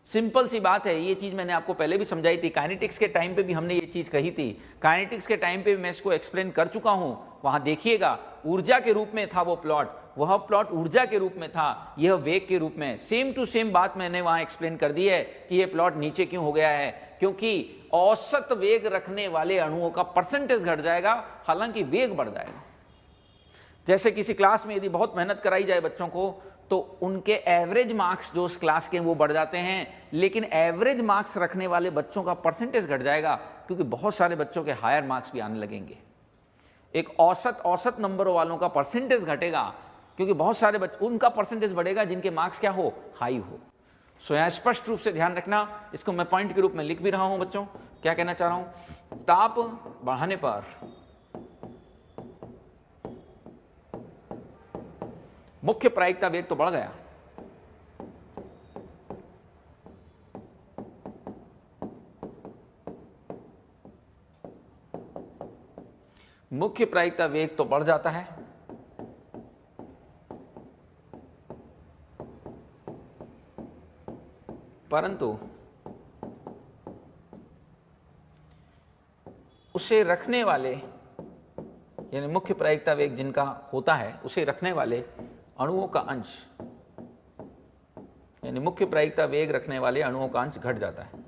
सिंपल सी बात है, ये चीज मैंने आपको पहले भी समझाई थी, काइनेटिक्स के टाइम पे भी हमने ये चीज कही थी, काइनेटिक्स के टाइम पे भी मैं इसको एक्सप्लेन कर चुका हूं। वहां देखिएगा ऊर्जा के रूप में था वो प्लॉट, वह प्लॉट ऊर्जा के रूप में था, यह वेग के रूप में। सेम टू सेम बात मैंने वहां एक्सप्लेन कर दी है कि यह प्लॉट नीचे क्यों हो गया है, क्योंकि औसत वेग रखने वाले अणुओं का परसेंटेज घट जाएगा, हालांकि वेग बढ़ जाएगा। जैसे किसी क्लास में यदि बहुत मेहनत कराई जाए बच्चों को, तो उनके एवरेज मार्क्स जो उस क्लास के वो बढ़ जाते हैं, लेकिन एवरेज मार्क्स रखने वाले बच्चों का परसेंटेज घट जाएगा, क्योंकि बहुत सारे बच्चों के हायर मार्क्स भी आने लगेंगे। एक औसत नंबरों वालों का परसेंटेज घटेगा, क्योंकि बहुत सारे बच्चे, उनका परसेंटेज बढ़ेगा जिनके मार्क्स क्या हो, हाई हो। सो यहां स्पष्ट रूप से ध्यान रखना, इसको मैं पॉइंट के रूप में लिख भी रहा हूं बच्चों। क्या कहना चाह रहा हूं, ताप बढ़ाने पर मुख्य प्रायिकता वेग तो बढ़ गया, मुख्य प्रायिकता वेग तो बढ़ जाता है, परंतु उसे रखने वाले, यानी मुख्य प्रायिकता वेग जिनका होता है उसे रखने वाले अणुओं का अंश, यानी मुख्य प्रायिकता वेग रखने वाले अणुओं का अंश घट जाता है।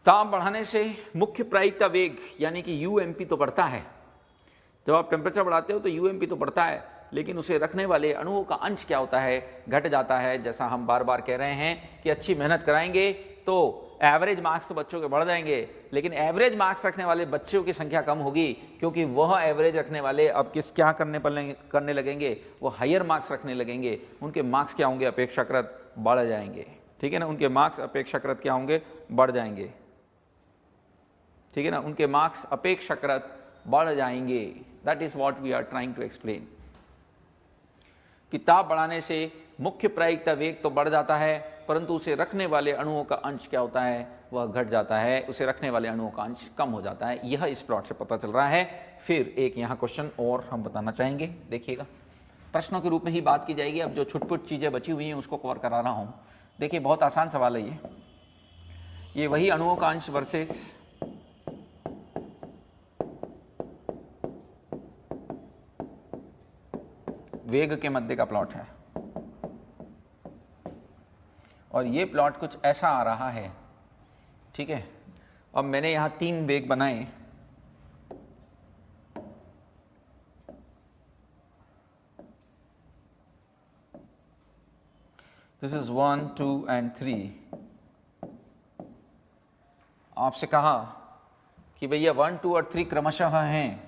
ताप बढ़ाने से मुख्य प्रायिकता वेग यानी कि यूएमपी तो बढ़ता है। जब आप टेम्परेचर बढ़ाते हो तो यूएमपी तो बढ़ता है, लेकिन उसे रखने वाले अणुओं का अंश क्या होता है, घट जाता है। जैसा हम बार बार कह रहे हैं कि अच्छी मेहनत कराएंगे तो एवरेज मार्क्स तो बच्चों के बढ़ जाएंगे, लेकिन एवरेज मार्क्स रखने वाले बच्चों की संख्या कम होगी, क्योंकि वह एवरेज रखने वाले अब क्या करने लगेंगे, वो हायर मार्क्स रखने लगेंगे। उनके मार्क्स क्या होंगे, अपेक्षाकृत बढ़ जाएंगे। ठीक है ना, उनके मार्क्स अपेक्षाकृत क्या होंगे, बढ़ जाएंगे। ठीक है ना, उनके मार्क्स अपेक्षाकृत बढ़ जाएंगे। That is what we are trying to explain. कि ताप बढ़ाने से मुख्य प्रायिकता वेग तो बढ़ जाता है, परंतु उसे रखने वाले अणुओं का अंश क्या होता है, वह घट जाता है, उसे रखने वाले अणुओं का अंश कम हो जाता है। यह इस प्लॉट से पता चल रहा है। फिर एक यहाँ क्वेश्चन और हम बताना चाहेंगे, देखिएगा प्रश्नों के रूप में ही बात की जाएगी। अब जो छुटपुट चीज़ें बची हुई हैं उसको कवर करा रहा हूँ। देखिए बहुत आसान सवाल है ये वही अणुओं का अंश वर्सेस वेग के मध्य का प्लॉट है, और ये प्लॉट कुछ ऐसा आ रहा है। ठीक है, अब मैंने यहां 3 वेग बनाए। This is 1, 2 and 3। आपसे कहा कि भैया 1, 2 और 3 क्रमशः हैं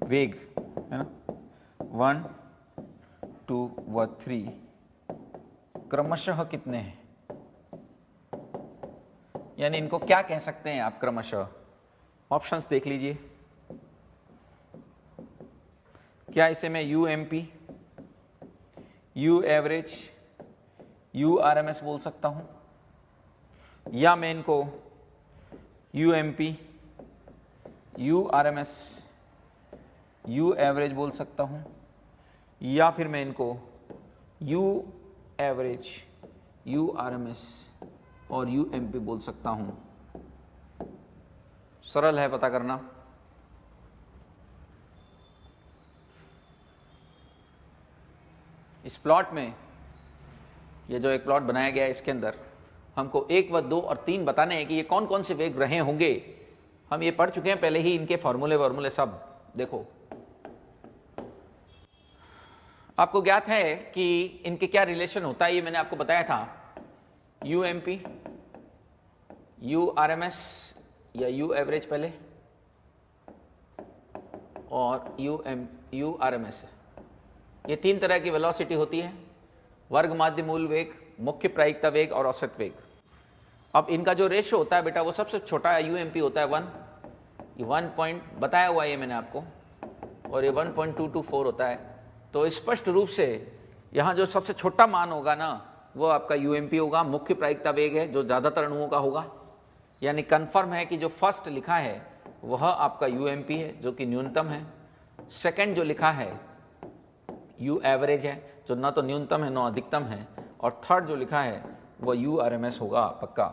वेग, है ना, 1, 2 व 3 क्रमशः कितने हैं, यानी इनको क्या कह सकते हैं आप क्रमशः। ऑप्शंस देख लीजिए। क्या इसे मैं UMP, you average, you RMS बोल सकता हूं, या मैं इनको UMP, you RMS, you average बोल सकता हूं, या फिर मैं इनको यू एवरेज, यू आरएमएस और यू एमपी बोल सकता हूं। सरल है पता करना। इस प्लॉट में, ये जो एक प्लॉट बनाया गया है, इसके अंदर हमको 1 व 2 और 3 बताने हैं कि ये कौन कौन से वेग रहे होंगे। हम ये पढ़ चुके हैं पहले ही, इनके फॉर्मूले सब देखो। आपको ज्ञात है कि इनके क्या रिलेशन होता है, ये मैंने आपको बताया था। यू एमपी, यू आरएमएस या यू एवरेज पहले, और यू आरएमएस। ये 3 तरह की वेलोसिटी होती है, वर्ग माध्य मूल वेग, मुख्य प्रायिकता वेग और औसत वेग। अब इनका जो रेशियो होता है बेटा, वो सबसे छोटा है, यूएमपी होता है 1, ये 1 पॉइंट बताया हुआ है ये मैंने आपको, और ये 1.224 होता है। तो स्पष्ट रूप से यहाँ जो सबसे छोटा मान होगा ना, वो आपका यूएमपी होगा, मुख्य प्रायिकता वेग है जो ज़्यादातर अणुओं का होगा, यानी कन्फर्म है कि जो फर्स्ट लिखा है वह आपका यूएमपी है जो कि न्यूनतम है। सेकंड जो लिखा है यू एवरेज है जो ना तो न्यूनतम है ना अधिकतम है, और थर्ड जो लिखा है वह यू आरएमएस होगा पक्का,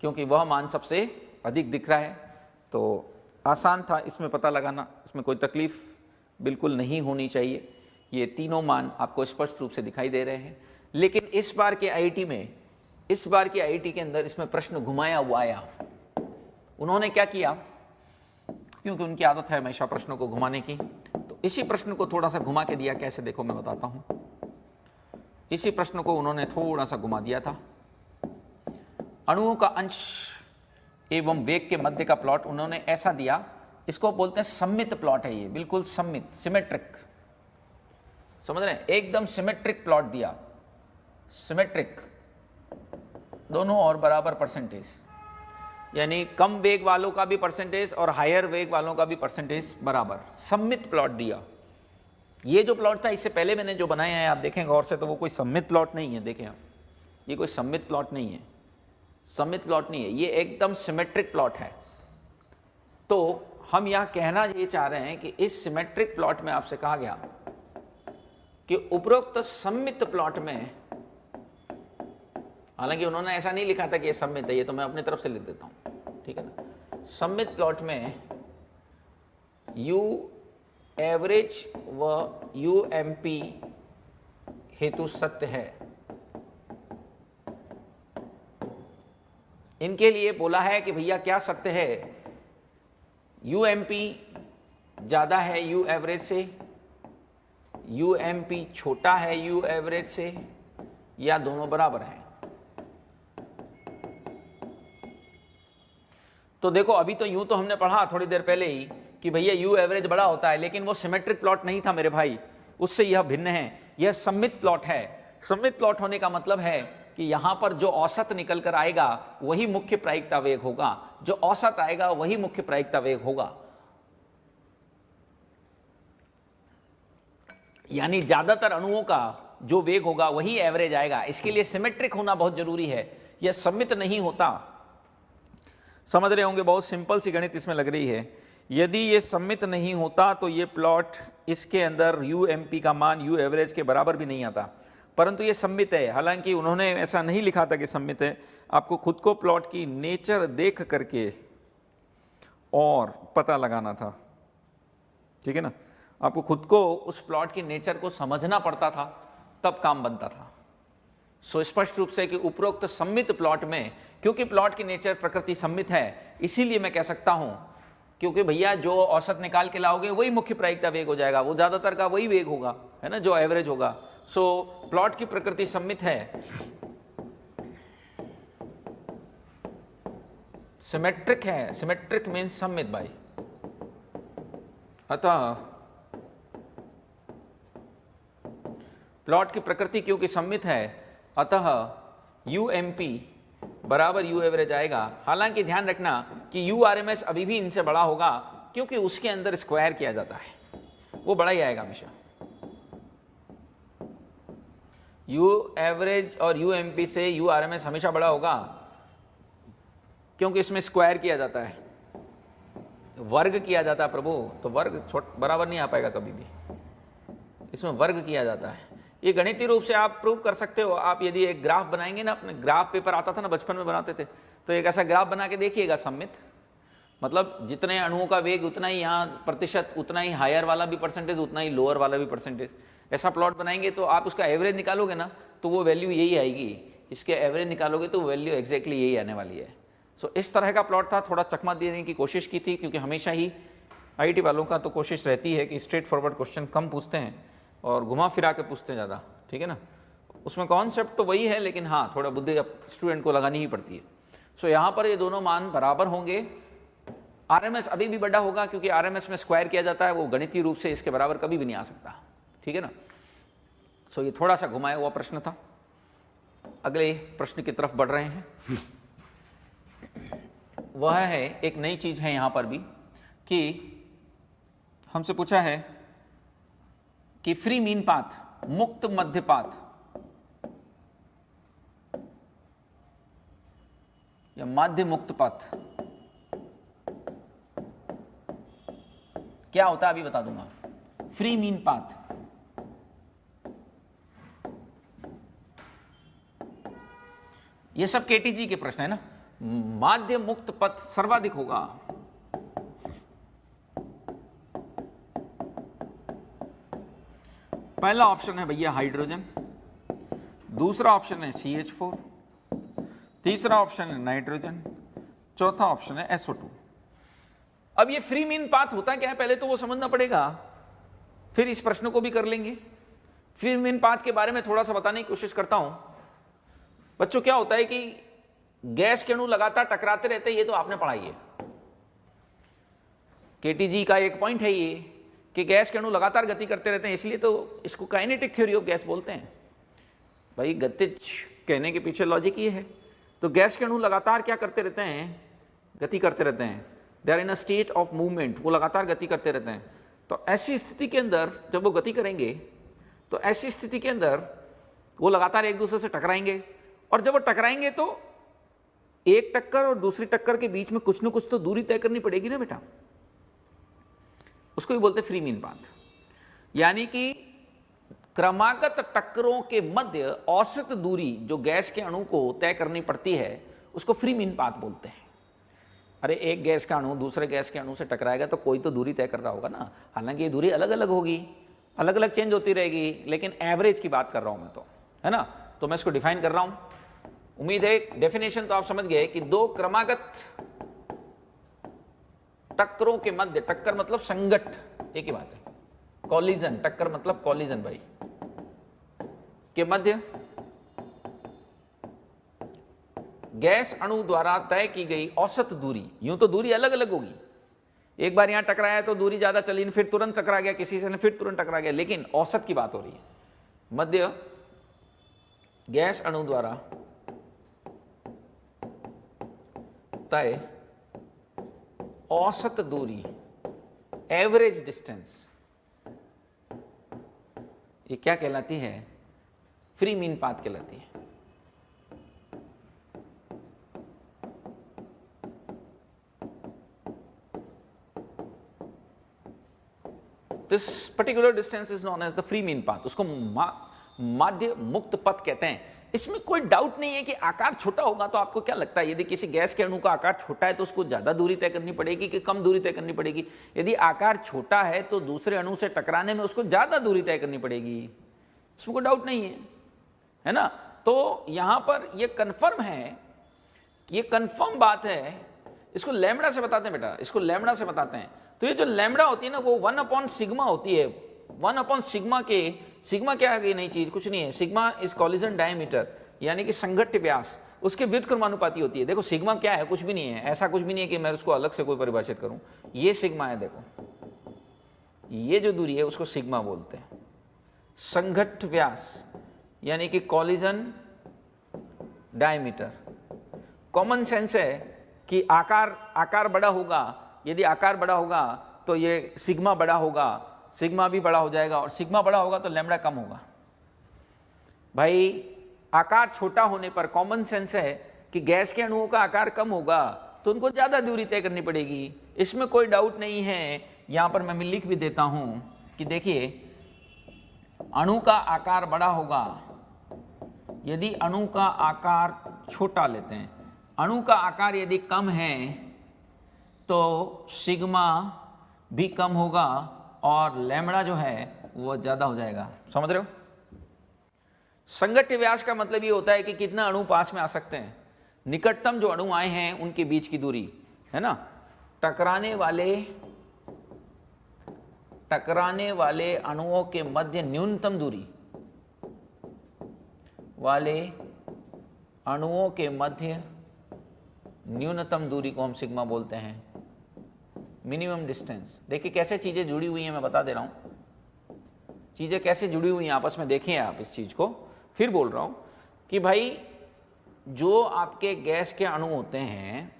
क्योंकि वह मान सबसे अधिक दिख रहा है। तो आसान था इसमें पता लगाना, इसमें कोई तकलीफ बिल्कुल नहीं होनी चाहिए। ये तीनों मान आपको स्पष्ट रूप से दिखाई दे रहे हैं। लेकिन इस बार के आईआईटी में, इस बार के आईआईटी के अंदर इसमें प्रश्न घुमाया हुआ आया। उन्होंने क्या किया, क्योंकि उनकी आदत है हमेशा प्रश्नों को घुमाने की, तो इसी प्रश्न को थोड़ा सा घुमा के दिया। कैसे, देखो मैं बताता हूं। इसी प्रश्न को उन्होंने थोड़ा सा घुमा दिया था। अणुओं का अंश एवं वेग के मध्य का प्लॉट उन्होंने ऐसा दिया, इसको बोलते हैं सममित प्लॉट है। ये बिल्कुल सममित, सिमेट्रिक, समझ रहे हैं, एकदम सिमेट्रिक प्लॉट दिया, सिमेट्रिक, दोनों और बराबर परसेंटेज, यानी कम वेग वालों का भी परसेंटेज और हायर वेग वालों का भी परसेंटेज बराबर, सममित प्लॉट दिया। ये जो प्लॉट था इससे पहले मैंने जो बनाया है आप देखें गौर से, तो वो कोई सममित प्लॉट नहीं है। देखें आप, ये कोई सममित प्लॉट नहीं है, सममित प्लॉट नहीं है, ये एकदम सिमेट्रिक प्लॉट है। तो हम यहाँ कहना ये चाह रहे हैं कि इस सिमेट्रिक प्लॉट में आपसे कहा गया कि उपरोक्त सममित प्लॉट में, हालांकि उन्होंने ऐसा नहीं लिखा था कि ये सममित है, ये तो मैं अपनी तरफ से लिख देता हूं, ठीक है ना। सममित प्लॉट में यू एवरेज व यू एमपी हेतु सत्य है। इनके लिए बोला है कि भैया क्या सत्य है, यू एमपी ज्यादा है यू एवरेज से, यू एमपी छोटा है यू एवरेज से, या दोनों बराबर हैं। तो देखो अभी तो यूं तो हमने पढ़ा थोड़ी देर पहले ही कि भैया यू एवरेज बड़ा होता है, लेकिन वो सिमेट्रिक प्लॉट नहीं था मेरे भाई, उससे यह भिन्न है, यह सममित प्लॉट है। सममित प्लॉट होने का मतलब है कि यहां पर जो औसत निकल कर आएगा वही मुख्य प्रायिकता वेग होगा, जो औसत आएगा वही मुख्य प्रायिकता वेग होगा, यानी ज्यादातर अणुओं का जो वेग होगा वही एवरेज आएगा। इसके लिए सिमेट्रिक होना बहुत जरूरी है, यह सममित नहीं होता। समझ रहे होंगे, बहुत सिंपल सी गणित इसमें लग रही है। यदि ये सममित नहीं होता तो ये प्लॉट, इसके अंदर यू एमपी का मान यू एवरेज के बराबर भी नहीं आता, परंतु ये सममित है। हालांकि उन्होंने ऐसा नहीं लिखा था कि सममित है, आपको खुद को प्लॉट की नेचर देख करके और पता लगाना था, ठीक है ना। आपको खुद को उस प्लॉट की नेचर को समझना पड़ता था, तब काम बनता था। सो स्पष्ट रूप से कि उपरोक्त सममित प्लॉट में, क्योंकि प्लॉट की नेचर प्रकृति सममित है, इसीलिए मैं कह सकता हूं, क्योंकि भैया जो औसत निकाल के लाओगे वही मुख्य प्रायिकता वेग हो जाएगा, वो ज्यादातर का वही वेग होगा, है ना, जो एवरेज होगा। सो प्लॉट की प्रकृति सममित है, सिमेट्रिक है, सिमेट्रिक मीन्स सममित भाई। अतः प्लॉट की प्रकृति क्योंकि सममित है, अतः यू एमपी बराबर यू एवरेज आएगा। हालांकि ध्यान रखना कि यू आरएमएस अभी भी इनसे बड़ा होगा, क्योंकि उसके अंदर स्क्वायर किया जाता है, वो बड़ा ही आएगा हमेशा। यू एवरेज और यू एमपी से यू आरएमएस हमेशा बड़ा होगा, क्योंकि इसमें स्क्वायर किया जाता है, वर्ग किया जाता है प्रभु, तो वर्ग बराबर नहीं आ पाएगा कभी भी, इसमें वर्ग किया जाता है। ये गणितीय रूप से आप प्रूव कर सकते हो। आप यदि एक ग्राफ बनाएंगे ना, अपने ग्राफ पेपर आता था ना, बचपन में बनाते थे, तो एक ऐसा ग्राफ बना के देखिएगा सममित, मतलब जितने अणुओं का वेग उतना ही यहाँ प्रतिशत, उतना ही हायर वाला भी परसेंटेज, उतना ही लोअर वाला भी परसेंटेज, ऐसा प्लॉट बनाएंगे तो आप उसका एवरेज निकालोगे ना तो वो वैल्यू यही आएगी, इसके एवरेज निकालोगे तो वैल्यू एग्जैक्टली यही आने वाली है। सो इस तरह का प्लॉट था, थोड़ा चकमा देने की कोशिश की थी, क्योंकि हमेशा ही आईआईटी वालों का तो कोशिश रहती है कि स्ट्रेट फॉरवर्ड क्वेश्चन कम पूछते हैं और घुमा फिरा के पूछते हैं ज़्यादा, ठीक है ना। उसमें कॉन्सेप्ट तो वही है, लेकिन हाँ थोड़ा बुद्धि स्टूडेंट को लगानी ही पड़ती है। सो यहाँ पर ये दोनों मान बराबर होंगे। आरएमएस अभी भी बड़ा होगा, क्योंकि आरएमएस में स्क्वायर किया जाता है, वो गणितीय रूप से इसके बराबर कभी भी नहीं आ सकता, ठीक है ना। सो ये थोड़ा सा घुमाया हुआ प्रश्न था। अगले प्रश्न की तरफ बढ़ रहे हैं। वह है, एक नई चीज है यहाँ पर भी, कि हमसे पूछा है कि फ्री मीन पाथ, मुक्त मध्य पाथ, या माध्य मुक्त पथ क्या होता है अभी बता दूंगा। फ्री मीन पाथ, ये सब केटीजी के प्रश्न है ना। माध्य मुक्त पथ सर्वाधिक होगा, पहला ऑप्शन है भैया हाइड्रोजन, दूसरा ऑप्शन है CH4, तीसरा ऑप्शन है नाइट्रोजन, चौथा ऑप्शन है SO2। अब ये फ्री मीन पाथ होता क्या है पहले तो वो समझना पड़ेगा, फिर इस प्रश्न को भी कर लेंगे। फ्री मीन पाथ के बारे में थोड़ा सा बताने की कोशिश करता हूं। बच्चों क्या होता है कि गैस के अणु लगातार टकराते रहते हैं, ये तो आपने पढ़ाई है। केटीजी का एक पॉइंट है ये कि गैस के अणु लगातार गति करते रहते हैं, इसलिए तो इसको काइनेटिक थ्योरी ऑफ गैस बोलते हैं। भाई गतिज कहने के पीछे लॉजिक ये है। तो गैस के अणु लगातार क्या करते रहते हैं, गति करते रहते हैं। They are in a state of movement, वो लगातार गति करते रहते हैं। तो ऐसी स्थिति के अंदर जब वो गति करेंगे तो ऐसी स्थिति के अंदर वो लगातार एक दूसरे से टकराएंगे, और जब वो टकराएंगे तो एक टक्कर और दूसरी टक्कर के बीच में कुछ ना कुछ तो दूरी तय करनी पड़ेगी ना बेटा, उसको भी बोलते फ्री मीन पाथ। यानी कि क्रमागत टक्करों के मध्य औसत दूरी जो गैस के अणु को तय करनी पड़ती है उसको फ्री मीन पाथ बोलते हैं। अरे एक गैस का अणु दूसरे गैस के अणु से टकराएगा तो कोई तो दूरी तय कर रहा होगा ना, हालांकि ये दूरी अलग अलग होगी, अलग अलग चेंज होती रहेगी, लेकिन एवरेज की बात कर रहा हूं मैं तो, है ना। तो मैं इसको डिफाइन कर रहा हूं। उम्मीद है डेफिनेशन तो आप समझ गए कि दो क्रमागत टक्करों के मध्य, टक्कर मतलब संघट, एक ही बात है, कॉलिजन, टक्कर मतलब कॉलिजन भाई, के मध्य गैस अणु द्वारा तय की गई औसत दूरी, यूं तो दूरी अलग अलग होगी, एक बार यहां टकराया तो दूरी ज्यादा चली, फिर तुरंत टकरा गया किसी से, फिर तुरंत टकरा गया, लेकिन औसत की बात हो रही है। मध्य गैस अणु द्वारा तय औसत दूरी, एवरेज डिस्टेंस, ये क्या कहलाती है, फ्री मीन पाथ कहलाती है। This particular distance is known as the free mean path, उसको माध्य मुक्त पथ कहते हैं। इसमें कोई डाउट नहीं है कि आकार छोटा होगा तो आपको क्या लगता है, यदि किसी गैस के अणु का आकार छोटा है तो उसको ज्यादा दूरी तय करनी पड़ेगी कि कम दूरी तय करनी पड़ेगी? यदि आकार छोटा है तो दूसरे अणु से टकराने में उसको ज्यादा दूरी तय करनी पड़ेगी, इसमें कोई डाउट नहीं है ना। तो यहां पर यह कन्फर्म है, ये कन्फर्म बात है। इसको लैम्बडा से बताते हैं बेटा, इसको लैम्बडा से बताते हैं। तो ये जो लैम्बडा होती है ना वो 1/σ होती है। 1/σ के, सिग्मा क्या है, नई चीज कुछ नहीं है, सिग्मा इज कॉलिजन डायमीटर, यानी कि संघट्य व्यास, उसके व्युत्क्रमानुपाती होती है। देखो सिग्मा क्या है, कुछ भी नहीं है, ऐसा कुछ भी नहीं है कि मैं उसको अलग से कोई परिभाषित करूं। ये सिग्मा है, देखो ये जो दूरी है उसको सिग्मा बोलते हैं, संघट्य व्यास यानी कि कॉलिजन डायमीटर। कॉमन सेंस है कि आकार बड़ा होगा, यदि आकार बड़ा होगा तो ये सिग्मा बड़ा होगा, सिग्मा भी बड़ा हो जाएगा, और सिग्मा बड़ा होगा तो लैम्बडा कम होगा। भाई आकार छोटा होने पर कॉमन सेंस है कि गैस के अणुओं का आकार कम होगा तो उनको ज्यादा दूरी तय करनी पड़ेगी, इसमें कोई डाउट नहीं है। यहां पर मैं लिख भी देता हूं कि देखिए अणु का आकार बड़ा होगा, यदि अणु का आकार छोटा लेते हैं, अणु का आकार यदि कम है तो सिग्मा भी कम होगा और लैम्बडा जो है वो ज्यादा हो जाएगा। समझ रहे हो? संघट्य व्यास का मतलब ये होता है कि कितना अणु पास में आ सकते हैं, निकटतम जो अणु आए हैं उनके बीच की दूरी, है ना। टकराने वाले अणुओं के मध्य न्यूनतम दूरी, वाले अणुओं के मध्य न्यूनतम दूरी को हम सिग्मा बोलते हैं, मिनिमम डिस्टेंस। देखिए कैसे चीजें जुड़ी हुई हैं, मैं बता दे रहा हूं चीजें कैसे जुड़ी हुई हैं आपस में। देखिए आप इस चीज को, फिर बोल रहा हूं कि भाई जो आपके गैस के अणु होते हैं,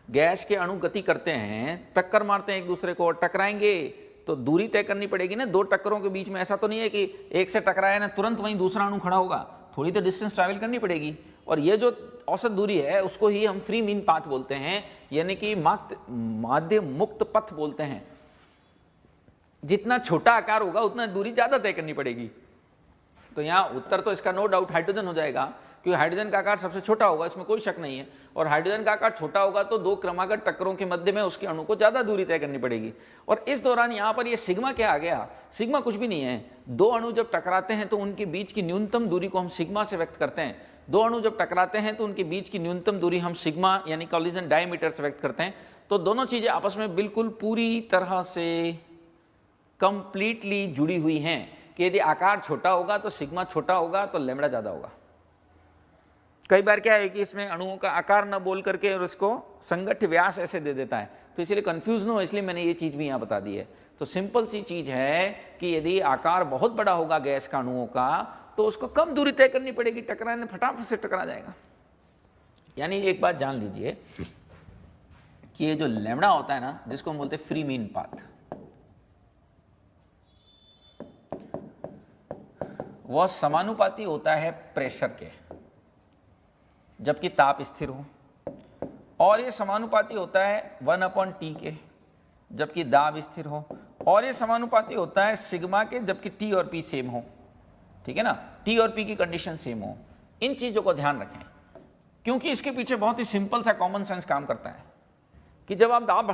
गैस के अणु गति करते हैं, टक्कर मारते हैं एक दूसरे को, और टकराएंगे तो दूरी तय करनी पड़ेगी ना। दो टक्करों के बीच में ऐसा तो नहीं है कि एक से टकराया ना तुरंत वहीं दूसरा अणु खड़ा होगा, थोड़ी तो डिस्टेंस ट्रैवल करनी पड़ेगी। और ये जो औसत दूरी है उसको ही हम फ्री मीन पाथ बोलते हैं, यानी कि माध्य मुक्त पथ बोलते हैं। जितना छोटा आकार होगा उतना दूरी ज्यादा तय करनी पड़ेगी। तो यहाँ उत्तर तो इसका नो डाउट हाइड्रोजन हो जाएगा, क्योंकि हाइड्रोजन का आकार सबसे छोटा होगा, इसमें कोई शक नहीं है। और हाइड्रोजन का आकार छोटा होगा तो दो क्रमागत टक्करों के मध्य में उसके अणु को ज्यादा दूरी तय करनी पड़ेगी। और इस दौरान यहाँ पर ये सिग्मा क्या आ गया, सिग्मा कुछ भी नहीं है। दो अणु जब टकराते हैं तो उनके बीच की न्यूनतम दूरी को हम सिग्मा से व्यक्त करते हैं। दो अणु जब टकराते हैं तो उनके बीच की न्यूनतम दूरी हम सिग्मा यानी कॉलिजन डायमीटर से व्यक्त करते हैं। तो दोनों चीजें आपस में बिल्कुल पूरी तरह से कंप्लीटली जुड़ी हुई हैं कि यदि आकार छोटा होगा तो सिग्मा छोटा होगा तो लैम्डा ज्यादा होगा। कई बार क्या है कि इसमें अणुओं का आकार न बोल करके और उसको संगठ्य व्यास ऐसे दे देता है, तो इसलिए कंफ्यूज न हो, इसलिए मैंने ये चीज भी यहां बता दी है। तो सिंपल सी चीज है कि यदि आकार बहुत बड़ा होगा गैस का अणुओं का तो उसको कम दूरी तय करनी पड़ेगी, टकराने फटाफट से टकरा जाएगा। यानी एक बात जान लीजिए कि ये जो लैम्डा होता है ना, जिसको हम बोलते हैं फ्री मीन पाथ, वह समानुपाती होता है प्रेशर के, जबकि ताप स्थिर हो, और ये समानुपाती होता है 1/T के, जबकि दाब स्थिर हो, और ये समानुपाती होता है सिग्मा के, जबकि T और P सेम हो। ठीक है ना, T और P की कंडीशन सेम हो। इन चीजों को ध्यान रखें, क्योंकि इसके पीछे बहुत ही सिंपल सा कॉमन सेंस काम करता है कि जब आप दाब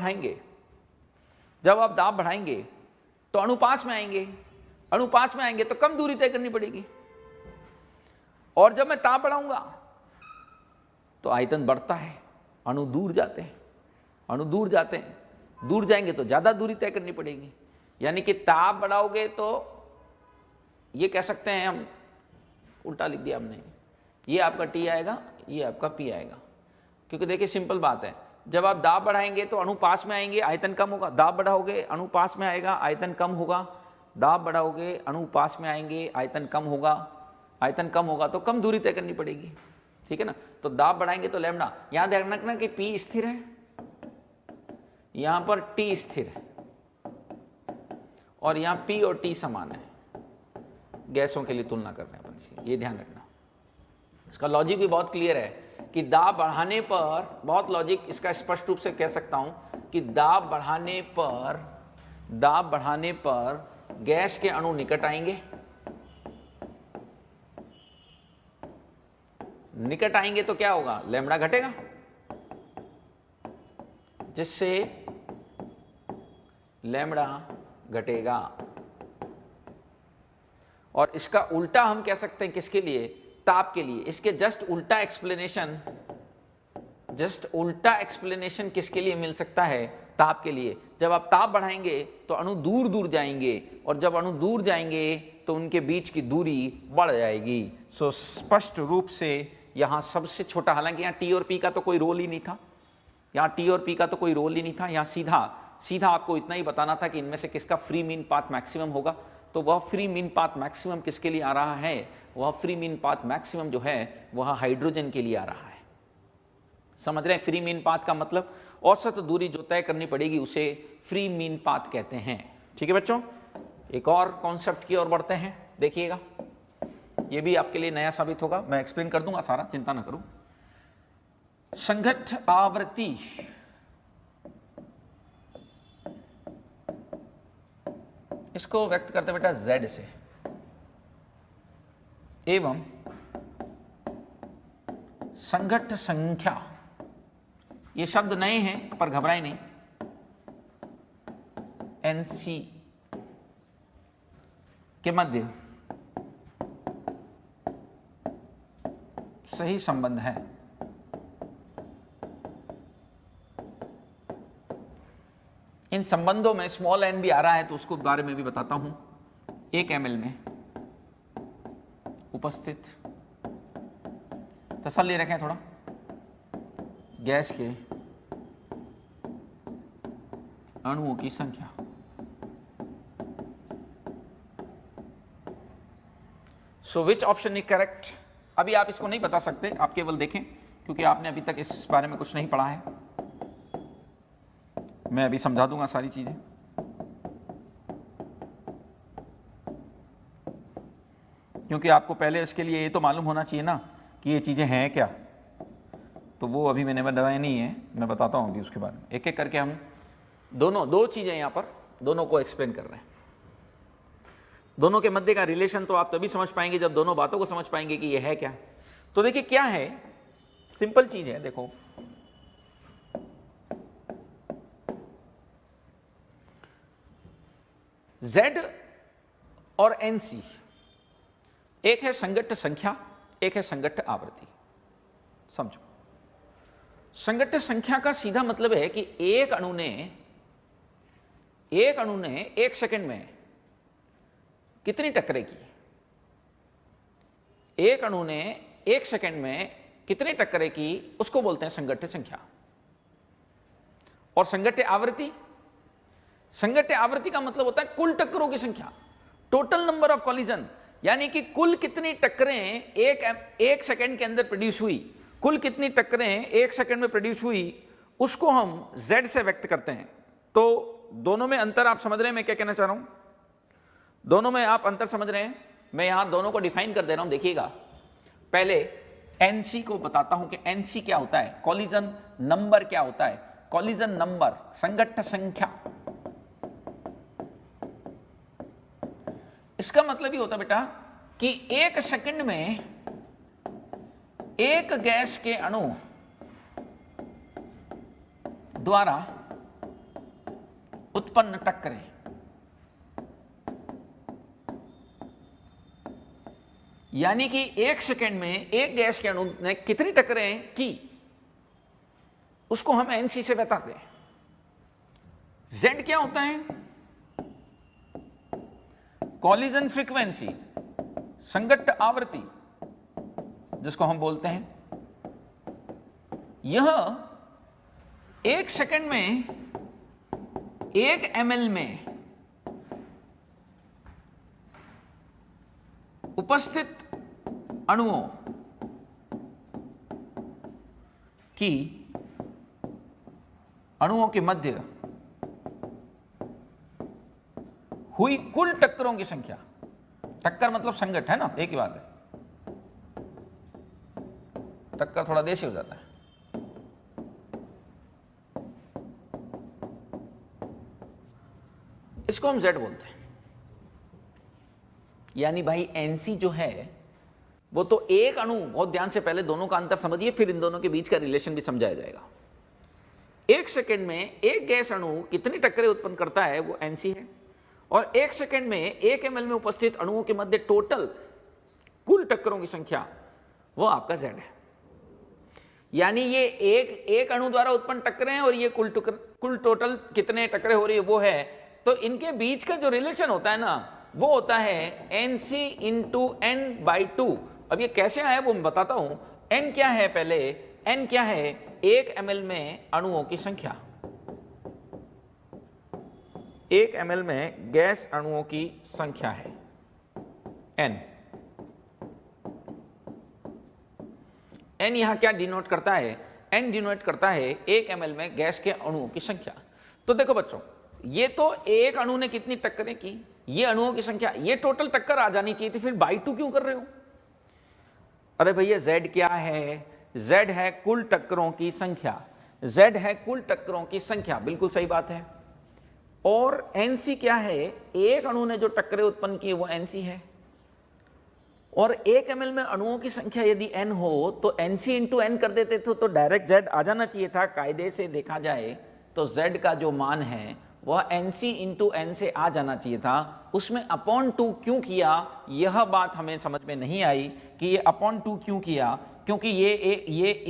बढ़ाएंगे तो अनुपास में आएंगे तो कम दूरी तय करनी पड़ेगी, और जब मैं ताप बढ़ाऊंगा तो आयतन बढ़ता है, अणु दूर जाते हैं, दूर जाएंगे तो ज्यादा दूरी तय करनी पड़ेगी। यानी कि ताप बढ़ाओगे तो ये कह सकते हैं हम, उल्टा लिख दिया हमने, ये आपका T आएगा, ये आपका P आएगा। क्योंकि देखिए सिंपल बात है, जब आप दाब बढ़ाएंगे तो अणु पास में आएंगे, आयतन कम होगा, दाब बढ़ाओगे अणु पास में आएगा, आयतन कम होगा, दाब बढ़ाओगे अणु पास में आएंगे, आयतन कम होगा तो कम दूरी तय करनी पड़ेगी। ठीक है ना, तो दाब बढ़ाएंगे तो लैम्डा, यहां ध्यान रखना कि P स्थिर है, यहां पर T स्थिर है, और यहां P और T समान है। गैसों के लिए तुलना कर रहे हैं अपन, ये ध्यान रखना। इसका लॉजिक भी बहुत क्लियर है कि दाब बढ़ाने पर, बहुत लॉजिक इसका स्पष्ट रूप से कह सकता हूं कि दाब बढ़ाने पर गैस के अणु निकट आएंगे तो क्या होगा, लैम्डा घटेगा, जिससे लैम्डा घटेगा। और इसका उल्टा हम कह सकते हैं किसके लिए, ताप के लिए। इसके जस्ट उल्टा एक्सप्लेनेशन किसके लिए मिल सकता है, ताप के लिए। जब आप ताप बढ़ाएंगे तो अणु दूर जाएंगे, और जब अणु दूर जाएंगे तो उनके बीच की दूरी बढ़ जाएगी। सो स्पष्ट रूप से यहां सबसे छोटा, हालांकि यहां T और P का तो कोई रोल ही नहीं था, यहां सीधा आपको इतना ही बताना था कि इनमें से किसका फ्री मीन पाथ मैक्सिमम होगा। तो वह फ्री मीन पाथ मैक्सिमम किसके लिए आ रहा है, वह फ्री मीन पाथ मैक्सिमम जो है वह हाइड्रोजन के लिए आ रहा है। समझ रहे हैं, फ्री मीन पाथ का मतलब औसत दूरी जो तय करनी पड़ेगी उसे फ्री मीन पाथ कहते हैं। ठीक है बच्चों, एक और कॉन्सेप्ट की ओर बढ़ते हैं, देखिएगा, ये भी आपके लिए नया साबित होगा, मैं एक्सप्लेन कर दूंगा सारा, चिंता ना करो। संघट्ट आवृत्ति, इसको व्यक्त करते बेटा Z से, एवं संघट्ट संख्या, ये शब्द नए हैं पर घबराए नहीं, NC के मध्य सही संबंध है। इन संबंधों में स्मॉल n भी आ रहा है तो उसको बारे में भी बताता हूं। 1 ml में उपस्थित, तसल्ली रखें थोड़ा, गैस के अणुओं की संख्या। सो विच ऑप्शन इज करेक्ट, अभी आप इसको नहीं बता सकते, आप केवल देखें, क्योंकि आपने अभी तक इस बारे में कुछ नहीं पढ़ा है। मैं अभी समझा दूंगा सारी चीजें। क्योंकि आपको पहले इसके लिए ये तो मालूम होना चाहिए ना कि ये चीजें हैं क्या। तो वो अभी मैंने बताया नहीं है, मैं बताता हूँ अभी उसके बारे में। एक एक करके हम दो चीज़ें यहाँ पर दोनों को एक्सप्लेन कर रहे हैं। दोनों के मध्य का रिलेशन तो आप तभी समझ पाएंगे जब दोनों बातों को समझ पाएंगे कि ये है क्या। तो देखिए क्या है, सिंपल चीज है। देखो Z और NC, एक है संघट्ट संख्या, एक है संघट्ट आवृत्ति। समझो, संघट्ट संख्या का सीधा मतलब है कि एक अणु ने एक सेकंड में कितनी टक्करें की। एक अणु ने एक सेकंड में कितनी टक्करें की उसको बोलते हैं संघट्ट संख्या। और संघट्ट आवृत्ति, संघट्ट आवृत्ति का मतलब होता है कुल टक्करों की संख्या, टोटल नंबर ऑफ कॉलिजन, यानी कि कुल कितनी टक्करें एक सेकंड के अंदर प्रोड्यूस हुई, कुल कितनी टक्करें एक सेकंड में प्रोड्यूस हुई, उसको हम Z से व्यक्त करते हैं। तो दोनों में अंतर आप समझ रहे हैं मैं क्या कहना चाह रहा हूं? दोनों में आप अंतर समझ रहे हैं? मैं यहां दोनों को डिफाइन कर दे रहा हूं, देखिएगा। पहले NC को बताता हूं कि NC क्या होता है, कॉलिजन नंबर क्या होता है। कॉलिजन नंबर, संघट्ट संख्या, इसका मतलब ही होता है बेटा कि एक सेकंड में एक गैस के अणु द्वारा उत्पन्न टक्करें, यानी कि एक सेकंड में एक गैस के अणु ने कितनी टक्करें की उसको हम NC से बताते हैं। Z क्या होता है? कॉलिजन फ्रीक्वेंसी, संघट्ट आवृत्ति जिसको हम बोलते हैं। यह एक सेकंड में 1 ml में उपस्थित अणुओं के मध्य हुई कुल टक्करों की संख्या। टक्कर मतलब संघट्ट है ना, एक ही बात है। टक्कर थोड़ा देसी हो जाता है। इसको हम Z बोलते हैं। यानी भाई NC जो है वो तो एक अणु, बहुत ध्यान से पहले दोनों का अंतर समझिए, फिर इन दोनों के बीच का रिलेशन भी समझाया जाएगा। एक सेकंड में एक गैस अणु कितनी टक्करें उत्पन्न करता है वो NC है, और एक सेकंड में 1 ml में उपस्थित अणुओं के मध्य टोटल कुल टक्करों की संख्या वो आपका Z है। यानी ये एक अणु द्वारा उत्पन्न टक्करें और ये कुल टोटल कितने टक्करें हो रही है वो है। तो इनके बीच का जो रिलेशन होता है ना वो होता है NC इंटू N/2। अब ये कैसे आया वो मैं बताता हूं। N क्या है, पहले N क्या है? 1 ml में अणुओं की संख्या, 1 ml में गैस अणुओं की संख्या है N। N यहां क्या डिनोट करता है? N डिनोट करता है 1 ml में गैस के अणुओं की संख्या। तो देखो बच्चों, ये तो एक अणु ने कितनी टक्करें की, ये अणुओं की संख्या, ये टोटल टक्कर आ जानी चाहिए थी, फिर बाई 2 क्यों कर रहे हो? अरे भैया Z क्या है? Z है कुल टक्करों की संख्या। Z है कुल टक्करों की संख्या, बिल्कुल सही बात है। और NC क्या है? एक अणु ने जो टक्करें उत्पन्न की वो NC है। और 1 ml में अणुओं की संख्या यदि N हो तो NC इंटू N कर देते तो डायरेक्ट Z आ जाना चाहिए था। कायदे से देखा जाए तो Z का जो मान है वह NC इंटू N से आ जाना चाहिए था। उसमें अपॉन 2 क्यों किया, यह बात हमें समझ में नहीं आई कि ये अपॉन 2 क्यों किया, क्योंकि ये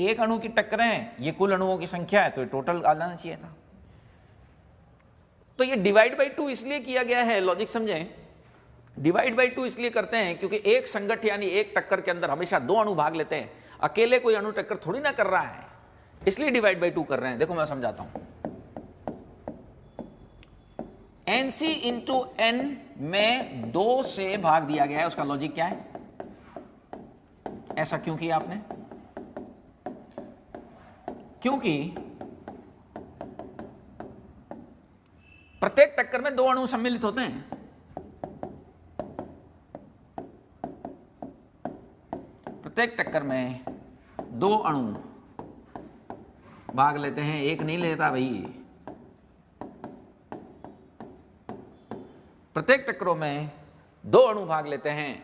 एक अणु की टक्करें हैं, ये कुल अणुओं की संख्या है, तो ये टोटल आ जाना चाहिए था। तो ये डिवाइड बाई 2 इसलिए किया गया है, लॉजिक समझें। डिवाइड बाई 2 इसलिए करते हैं क्योंकि एक संघट्ट यानी एक टक्कर के अंदर हमेशा 2 अणु भाग लेते हैं, अकेले कोई अणु टक्कर थोड़ी ना कर रहा है, इसलिए डिवाइड बाई 2 कर रहे हैं। देखो मैं समझाता हूं। NC इंटू N में 2 से भाग दिया गया है, उसका लॉजिक क्या है? ऐसा क्यों किया आपने? क्योंकि प्रत्येक टक्कर में 2 अणु सम्मिलित होते हैं। प्रत्येक टक्कर में 2 अणु भाग लेते हैं, एक नहीं लेता भाई। प्रत्येक टक्करों में 2 अणु भाग लेते हैं,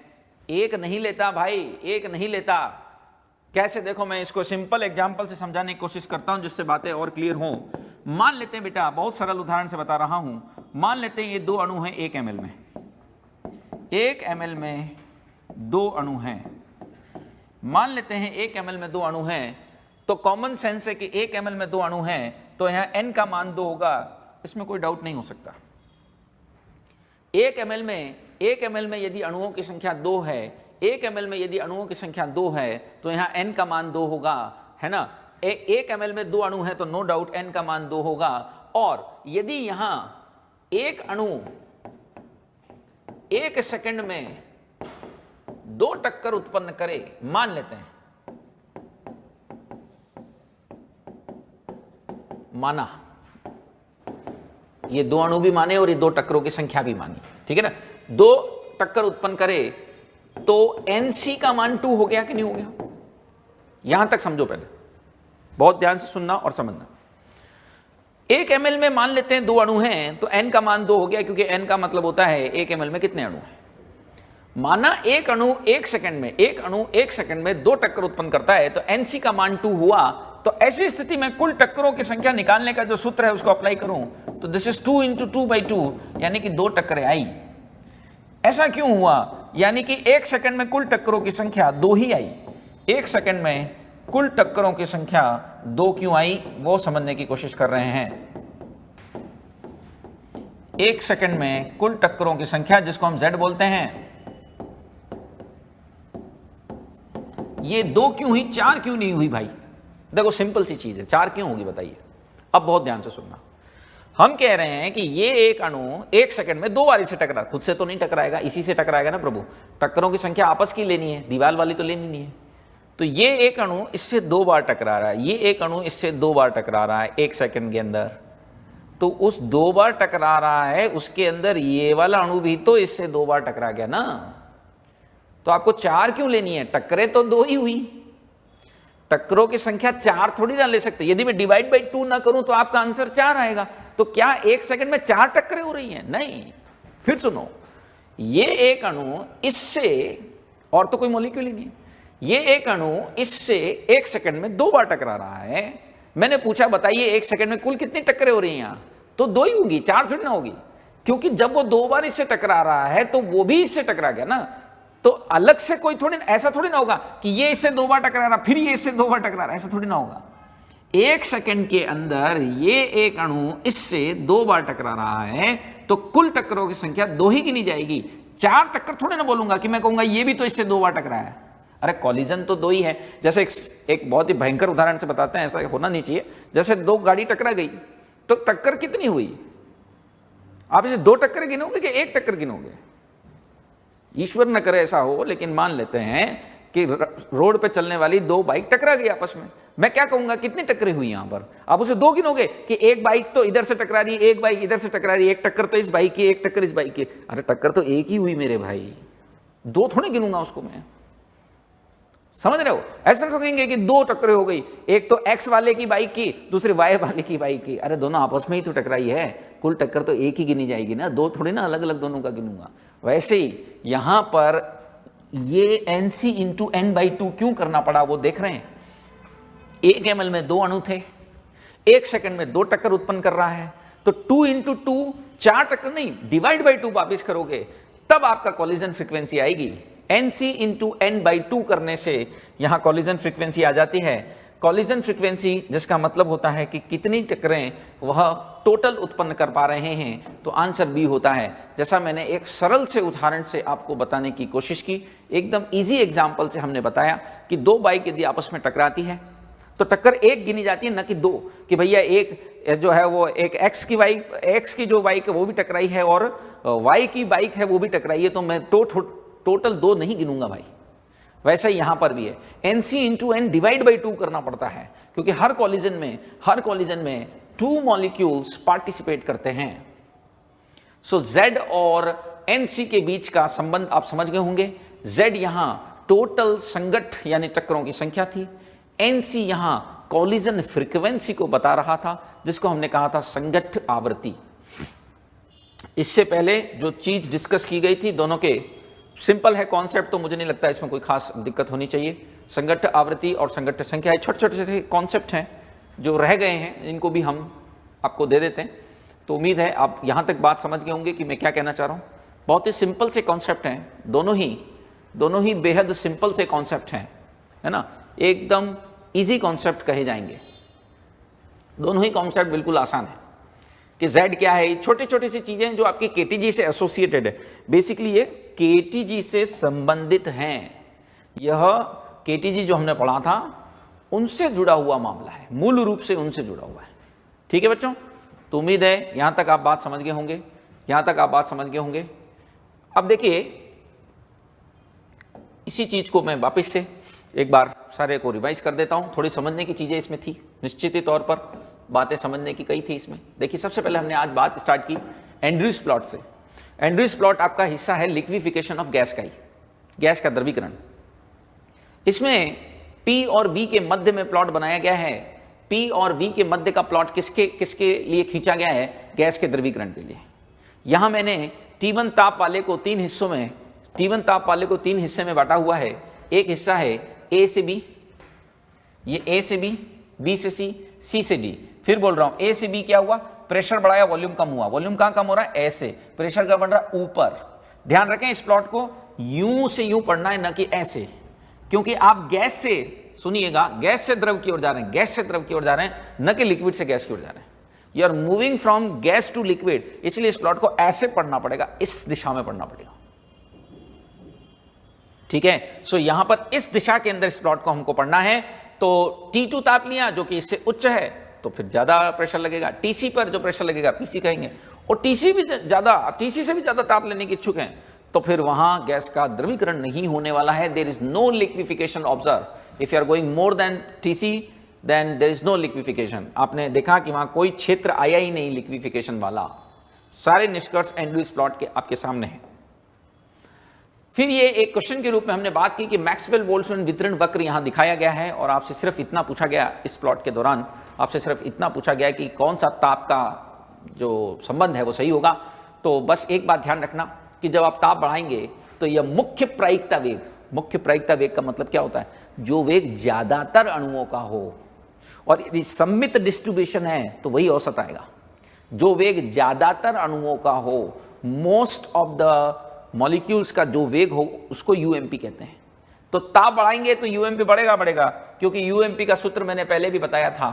एक नहीं लेता भाई, एक नहीं लेता। कैसे, देखो मैं इसको सिंपल एग्जांपल से समझाने की कोशिश करता हूं जिससे बातें और क्लियर हों। मान लेते हैं बेटा, बहुत सरल उदाहरण से बता रहा हूं, मान लेते हैं ये 2 अणु हैं 1 ml में, 1 ml में 2 अणु हैं। मान लेते हैं 1 ml में 2 अणु हैं, तो कॉमन सेंस है कि 1 ml में 2 अणु हैं तो यहां n का मान 2 होगा, इसमें कोई डाउट नहीं हो सकता। 1 ml में यदि अणुओं की संख्या 2 है, 1 ml में यदि अणुओं की संख्या 2 है तो यहाँ n का मान 2 होगा, है ना। 1 ml में 2 अणु है तो नो डाउट n का मान 2 होगा। और यदि यहाँ एक अणु 1 सेकंड में 2 टक्कर उत्पन्न करे, मान लेते हैं, माना, ये 2 अणु भी माने और ये 2 टक्करों की संख्या भी मानी, ठीक है ना। 2 टक्कर उत्पन्न करे तो NC का मान 2 हो गया कि नहीं हो गया? यहां तक समझो, पहले बहुत ध्यान से सुनना और समझना। 1 ml में मान लेते हैं 2 अणु हैं तो n का मान 2 हो गया, क्योंकि n का मतलब होता है 1 ml में कितने अणु हैं। माना एक अणु 1 सेकंड में 2 टक्कर उत्पन्न करता है तो NC का मान 2 हुआ। तो ऐसी स्थिति में कुल टक्करों की संख्या निकालने का जो सूत्र है उसको अप्लाई करूं तो दिस इज 2 × 2/2, यानी कि 2 टक्करें आई। ऐसा क्यों हुआ? यानी कि 1 सेकंड में कुल टक्करों की संख्या 2 ही आई। 1 सेकंड में कुल टक्करों की संख्या 2 क्यों आई वो समझने की कोशिश कर रहे हैं। 1 सेकंड में कुल टक्करों की संख्या, जिसको हम Z बोलते हैं, ये 2 क्यों हुई, 4 क्यों नहीं हुई भाई? देखो सिंपल सी चीज है, 4 क्यों होगी बताइए। अब बहुत ध्यान से सुनना, हम कह रहे हैं कि ये एक अणु 1 सेकंड में 2 बार इसे टकरा, खुद से तो नहीं टकराएगा, इसी से टकराएगा ना प्रभु। टक्करों की संख्या आपस की लेनी है, दीवार वाली तो लेनी नहीं है। तो ये एक अणु इससे 2 बार टकरा रहा है, ये एक अणु इससे 2 बार टकरा रहा है 1 सेकंड के अंदर। तो उस 2 बार टकरा रहा है उसके अंदर ये वाला अणु भी तो इससे 2 बार टकरा गया ना। तो आपको 4 क्यों लेनी है? टक्करें तो 2 ही हुई, टक्करों की संख्या 4 थोड़ी ना ले सकते। यदि मैं डिवाइड बाई 2 ना करूं तो आपका आंसर 4 आएगा। तो क्या 1 सेकंड में 4 टक्करें हो रही हैं? नहीं। फिर सुनो, ये एक अणु इससे, और तो कोई मॉलिक्यूल ही नहीं है, ये एक अणु इससे 1 सेकंड में 2 बार टकरा रहा है। मैंने पूछा बताइए 1 सेकंड में कुल कितनी टक्करें हो रही हैं? यहां तो 2 ही होंगी, 4 थोड़ी ना होगी, क्योंकि जब वो 2 बार इससे टकरा रहा है तो वो भी इससे टकरा गया ना। तो अलग से कोई थोड़ी, ऐसा थोड़ी ना होगा कि ये इससे 2 बार टकरा रहा फिर ये इससे 2 बार टकरा रहा, ऐसा थोड़ी ना होगा। 1 सेकंड के अंदर ये एक अणु इससे 2 बार टकरा रहा है तो कुल टक्करों की संख्या 2 ही गिनी जाएगी। 4 टक्कर थोड़े ना बोलूंगा कि मैं कहूंगा ये भी तो इससे 2 बार टकरा है। अरे कॉलिजन तो 2 ही है। जैसे एक बहुत ही भयंकर उदाहरण से बताते हैं, ऐसा होना नहीं चाहिए। जैसे 2 गाड़ी टकरा गई तो टक्कर कितनी हुई? आप इसे 2 टक्कर गिनोगे कि 1 टक्कर गिनोगे? ईश्वर न करे ऐसा हो, लेकिन मान लेते हैं कि रोड पे चलने वाली 2 बाइक टकरा गई आपस में। मैं क्या कहूंगा कितनी टक्करें हुई यहां पर? आप उसे 2 गिनोगे कि एक बाइक तो इधर से टकरा रही, एक बाइक इधर से टकरा रही, एक टक्कर तो इस बाइक की, एक टक्कर इस बाइक की। अरे टक्कर तो 1 ही हुई मेरे भाई, 2 थोड़ी गिनूंगा उसको मैं। समझ रहे हो? ऐसा समझेंगे कि 2 टक्करें हो गई, एक तो एक्स वाले की बाइक की, दूसरी वाई वाले की बाइक की। अरे दोनों आपस में ही तो टकराई है, कुल टक्कर तो 1 ही गिनी जाएगी ना, 2 थोड़ी ना अलग अलग दोनों का गिनूंगा। वैसे ही यहां पर ये NC × n/2 क्यों करना पड़ा वो देख रहे हैं। 1 ml में 2 अणु थे, 1 सेकंड में 2 टक्कर उत्पन्न कर रहा है, तो 2 × 2 4 टक्कर नहीं, डिवाइड बाई 2 वापिस करोगे तब आपका कॉलिजन फ्रीक्वेंसी आएगी। NC × n/2 करने से यहां कॉलिजन फ्रीक्वेंसी आ जाती है। कॉलिजन फ्रीक्वेंसी जिसका मतलब होता है कि कितनी टक्करें वह टोटल उत्पन्न कर पा रहे हैं, तो आंसर बी होता है। जैसा मैंने एक सरल से उदाहरण से आपको बताने की कोशिश की, एकदम इजी एग्जांपल से हमने बताया कि 2 बाइक यदि आपस में टकराती है तो टक्कर 1 गिनी जाती है, न कि 2, कि भैया एक जो है वो एक एक्स की जो बाइक है वो भी टकराई है और वाई की बाइक है वो भी टकराई है, तो मैं टोटल 2 नहीं गिनूंगा भाई। वैसे ही यहां पर भी है, NC × n डिवाइड बाई 2 करना पड़ता है, क्योंकि हर कॉलिजन में 2 मॉलिक्यूल्स पार्टिसिपेट करते हैं। सो Z और NC के बीच का संबंध आप समझ गए होंगे। Z यहां टोटल संगठ यानी टक्करों की संख्या थी, NC यहां कॉलिजन फ्रीक्वेंसी को बता रहा था, जिसको हमने कहा था संगठ आवृत्ति। इससे पहले जो चीज डिस्कस की गई थी, दोनों के सिंपल है कॉन्सेप्ट, तो मुझे नहीं लगता इसमें कोई खास दिक्कत होनी चाहिए। संगठ आवृत्ति और संगठ संख्या छोटे छोटे से कॉन्सेप्ट हैं जो रह गए हैं, इनको भी हम आपको दे देते हैं। तो उम्मीद है आप यहाँ तक बात समझ गए होंगे कि मैं क्या कहना चाह रहा हूँ। बहुत ही सिंपल से कॉन्सेप्ट हैं, दोनों ही बेहद सिंपल से कॉन्सेप्ट हैं, है ना, एकदम इजी कॉन्सेप्ट कहे जाएंगे। दोनों ही कॉन्सेप्ट बिल्कुल आसान है कि Z क्या है, छोटी छोटी सी चीजें जो आपकी KTG से एसोसिएटेड है, बेसिकली ये KTG से संबंधित हैं। यह KTG जो हमने पढ़ा था उनसे जुड़ा हुआ मामला है, मूल रूप से उनसे जुड़ा हुआ है। ठीक है बच्चों, तो उम्मीद है यहां तक आप बात समझ गए होंगे, अब देखिए इसी चीज को मैं वापस से एक बार सारे को रिवाइज कर देता हूं। थोड़ी समझने की चीजें इसमें थी, निश्चित ही तौर पर बातें समझने की कई थी इसमें। देखिए सबसे पहले हमने आज बात स्टार्ट की एंड्रयूज प्लॉट से। एंड्रयूज प्लॉट आपका हिस्सा है लिक्विफिकेशन ऑफ गैस का ही, गैस का द्रवीकरण। इसमें P और V के मध्य में प्लॉट बनाया गया है। P और V के मध्य का प्लॉट किसके लिए खींचा गया है? गैस के द्रवीकरण के लिए। यहां मैंने T1 ताप वाले को तीन हिस्से में बांटा हुआ है। एक हिस्सा है A से B, ये A से B, B से C, C से D। फिर बोल रहा हूं A से B क्या हुआ? प्रेशर बढ़ाया, वॉल्यूम कम हुआ। वॉल्यूम कहां कम हो रहा है? ऐसे। प्रेशर का बढ़ रहा है ऊपर। ध्यान रखें इस प्लॉट को यूं से यूं पढ़ना है, ना कि ऐसे, क्योंकि आप गैस से, सुनिएगा, गैस से द्रव की ओर जा रहे हैं, न कि लिक्विड से गैस की ओर जा रहे हैं। You are moving from gas to liquid, इसलिए इस प्लॉट को ऐसे पढ़ना पड़ेगा, इस दिशा में पढ़ना पड़ेगा। ठीक है, सो यहां पर इस दिशा के अंदर इस प्लॉट को हमको पढ़ना है। तो T2 ताप लिया जो कि इससे उच्च है, तो फिर ज्यादा प्रेशर लगेगा। TC पर जो प्रेशर लगेगा PC कहेंगे, और TC से भी ज्यादा ताप लेने के इच्छुक हैं, तो फिर वहां गैस का द्रवीकरण नहीं होने वाला है। There is no liquefaction. Observe, if you are going more than TC then there is no liquefaction. आपने देखा कि वहां कोई क्षेत्र आया ही नहीं लिक्विफिकेशन वाला। सारे निष्कर्ष एंड्रयूज प्लॉट के आपके सामने हैं। फिर ये एक क्वेश्चन के रूप में हमने बात की कि मैक्सवेल बोल्ट्जमैन वितरण वक्र यहां दिखाया गया है, और आपसे सिर्फ इतना पूछा गया, इस प्लॉट के दौरान आपसे सिर्फ इतना पूछा गया कि कौन सा ताप का जो संबंध है वो सही होगा। तो बस एक बात ध्यान रखना कि जब आप ताप बढ़ाएंगे तो यह मुख्य प्रायिकता वेग का मतलब क्या होता है? जो वेग ज्यादातर अणुओं का हो, और यदि सममित डिस्ट्रीब्यूशन है तो वही औसत आएगा। जो वेग ज्यादातर अणुओं का हो, मोस्ट ऑफ द मॉलिक्यूल्स का जो वेग हो, उसको यूएमपी कहते हैं। तो ताप बढ़ाएंगे तो यूएमपी बढ़ेगा, क्योंकि यूएमपी का सूत्र मैंने पहले भी बताया था।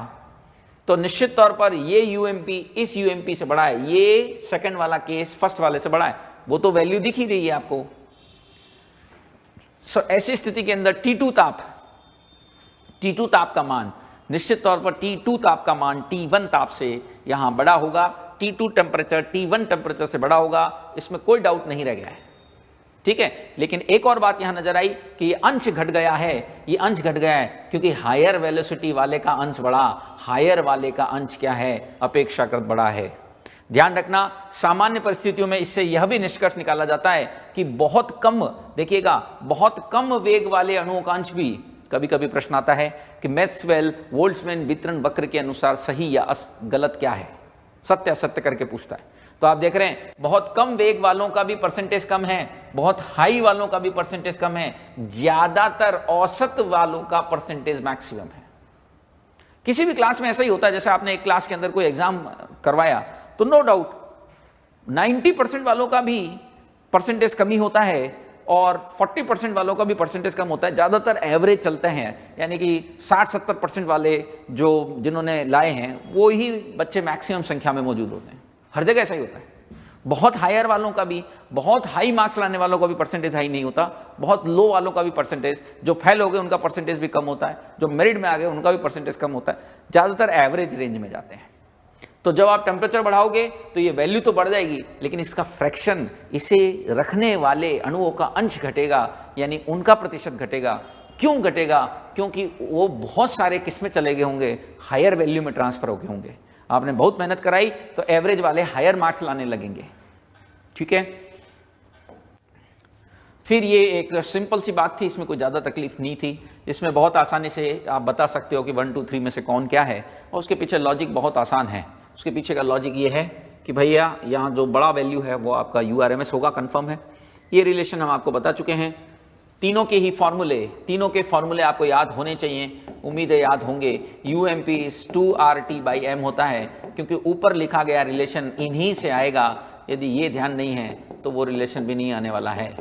तो निश्चित तौर पर ये यूएमपी इस यूएमपी से बड़ा है, ये सेकंड वाला केस फर्स्ट वाले से बड़ा है, वो तो वैल्यू दिख ही रही है आपको। ऐसी स्थिति के अंदर T2 ताप का मान निश्चित तौर पर T2 ताप का मान T1 ताप से यहां बड़ा होगा। T2 टेम्परेचर T1 टेम्परेचर से बड़ा होगा, इसमें कोई डाउट नहीं रह गया है। ठीक है, लेकिन एक और बात यहां नजर आई कि ये अंश घट गया है, क्योंकि हायर वेलोसिटी वाले का अंश बड़ा, हायर वाले का अंश क्या है? अपेक्षाकृत बड़ा है। ध्यान रखना, सामान्य परिस्थितियों में इससे यह भी निष्कर्ष निकाला जाता है कि बहुत कम वेग वाले अणुओं का अंश भी, कभी कभी प्रश्न आता है कि मैक्सवेल बोल्ट्जमैन वितरण वक्र के अनुसार सही या गलत क्या है, सत्य असत्य करके पूछता है। तो आप देख रहे हैं बहुत कम वेग वालों का भी परसेंटेज कम है, बहुत हाई वालों का भी परसेंटेज कम है, ज्यादातर औसत वालों का परसेंटेज मैक्सिमम है। किसी भी क्लास में ऐसा ही होता है, जैसे आपने एक क्लास के अंदर कोई एग्जाम करवाया तो नो डाउट 90% वालों का भी परसेंटेज कमी होता है और 40% वालों का भी परसेंटेज कम होता है। ज्यादातर एवरेज चलते हैं, यानी कि 60-70% वाले जिन्होंने लाए हैं वो ही बच्चे मैक्सिमम संख्या में मौजूद होते हैं। हर जगह ऐसा ही होता है। बहुत हायर वालों का भी, बहुत हाई मार्क्स लाने वालों का भी परसेंटेज हाई नहीं होता, बहुत लो वालों का भी परसेंटेज, जो फेल हो गए उनका परसेंटेज भी कम होता है, जो मेरिट में आ गए उनका भी परसेंटेज कम होता है। ज्यादातर एवरेज रेंज में जाते हैं। तो जब आप टेम्परेचर बढ़ाओगे तो ये वैल्यू तो बढ़ जाएगी, लेकिन इसका फ्रैक्शन, इसे रखने वाले अणुओं का अंश घटेगा, यानी उनका प्रतिशत घटेगा। क्यों घटेगा? क्योंकि वो बहुत सारे किस्में चले गए होंगे, हायर वैल्यू में ट्रांसफर हो गए होंगे। आपने बहुत मेहनत कराई तो एवरेज वाले हायर मार्क्स लाने लगेंगे। ठीक है, फिर ये एक सिंपल सी बात थी, इसमें कोई ज़्यादा तकलीफ नहीं थी, इसमें बहुत आसानी से आप बता सकते हो कि 1 2 3 में से कौन क्या है, और उसके पीछे लॉजिक बहुत आसान है। उसके पीछे का लॉजिक ये है कि भैया यहाँ जो बड़ा वैल्यू है वो आपका URMS होगा, कंफर्म है। ये रिलेशन हम आपको बता चुके हैं। तीनों के फॉर्मूले आपको याद होने चाहिए, उम्मीद है याद होंगे। UMP इज 2RT/m होता है, क्योंकि ऊपर लिखा गया रिलेशन इन्हीं से आएगा। यदि ये ध्यान नहीं है तो वो रिलेशन भी नहीं आने वाला है।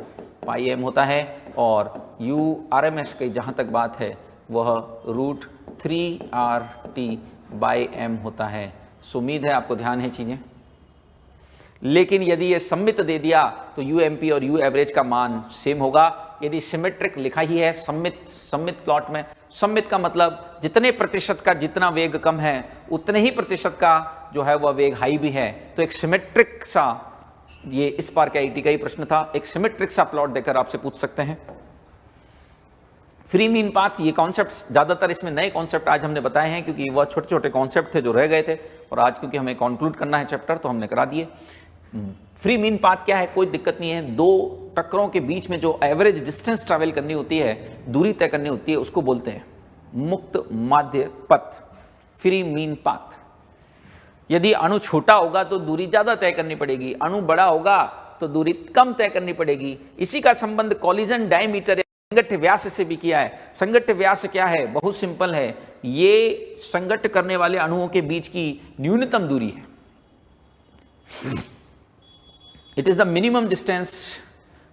πm होता है, और URMS की जहाँ तक बात है वह √3RT/m होता है। सो उम्मीद है आपको ध्यान है चीज़ें। लेकिन यदि ये सम्मित दे दिया तो UMP और U एवरेज का मान सेम होगा। यदि सिमेट्रिक लिखा ही है सम्मित प्लॉट में, सम्मित का मतलब जितने प्रतिशत का जितना वेग कम है उतने ही प्रतिशत का जो है वह वेग हाई भी है। तो एक सिमेट्रिक सा, ये इस बार का IIT का ही प्रश्न था, एक सिमेट्रिक सा प्लॉट देकर आपसे पूछ सकते हैं। फ्री मीन पाथ, ये कॉन्सेप्ट ज़्यादातर इसमें नए कॉन्सेप्ट आज हमने बताए हैं, क्योंकि वह छोटे छोटे कॉन्सेप्ट थे जो रह गए थे, और आज क्योंकि हमें कंक्लूड करना है चैप्टर तो हमने करा दिए। फ्री मीन पाथ क्या है, कोई दिक्कत नहीं है। दो टक्करों के बीच में जो एवरेज डिस्टेंस ट्रैवल करनी होती है, दूरी तय करनी होती है, उसको बोलते हैं मुक्त माध्य पथ, फ्री मीन पाथ। यदि अणु छोटा होगा तो दूरी ज्यादा तय करनी पड़ेगी, अणु बड़ा होगा तो दूरी कम तय करनी पड़ेगी। इसी का संबंध कॉलिजन डायमीटर संघट्य व्यास से भी किया है। संघट्य व्यास क्या है, बहुत सिंपल है, ये संघट्य करने वाले अणुओं के बीच की न्यूनतम दूरी है। It is the minimum distance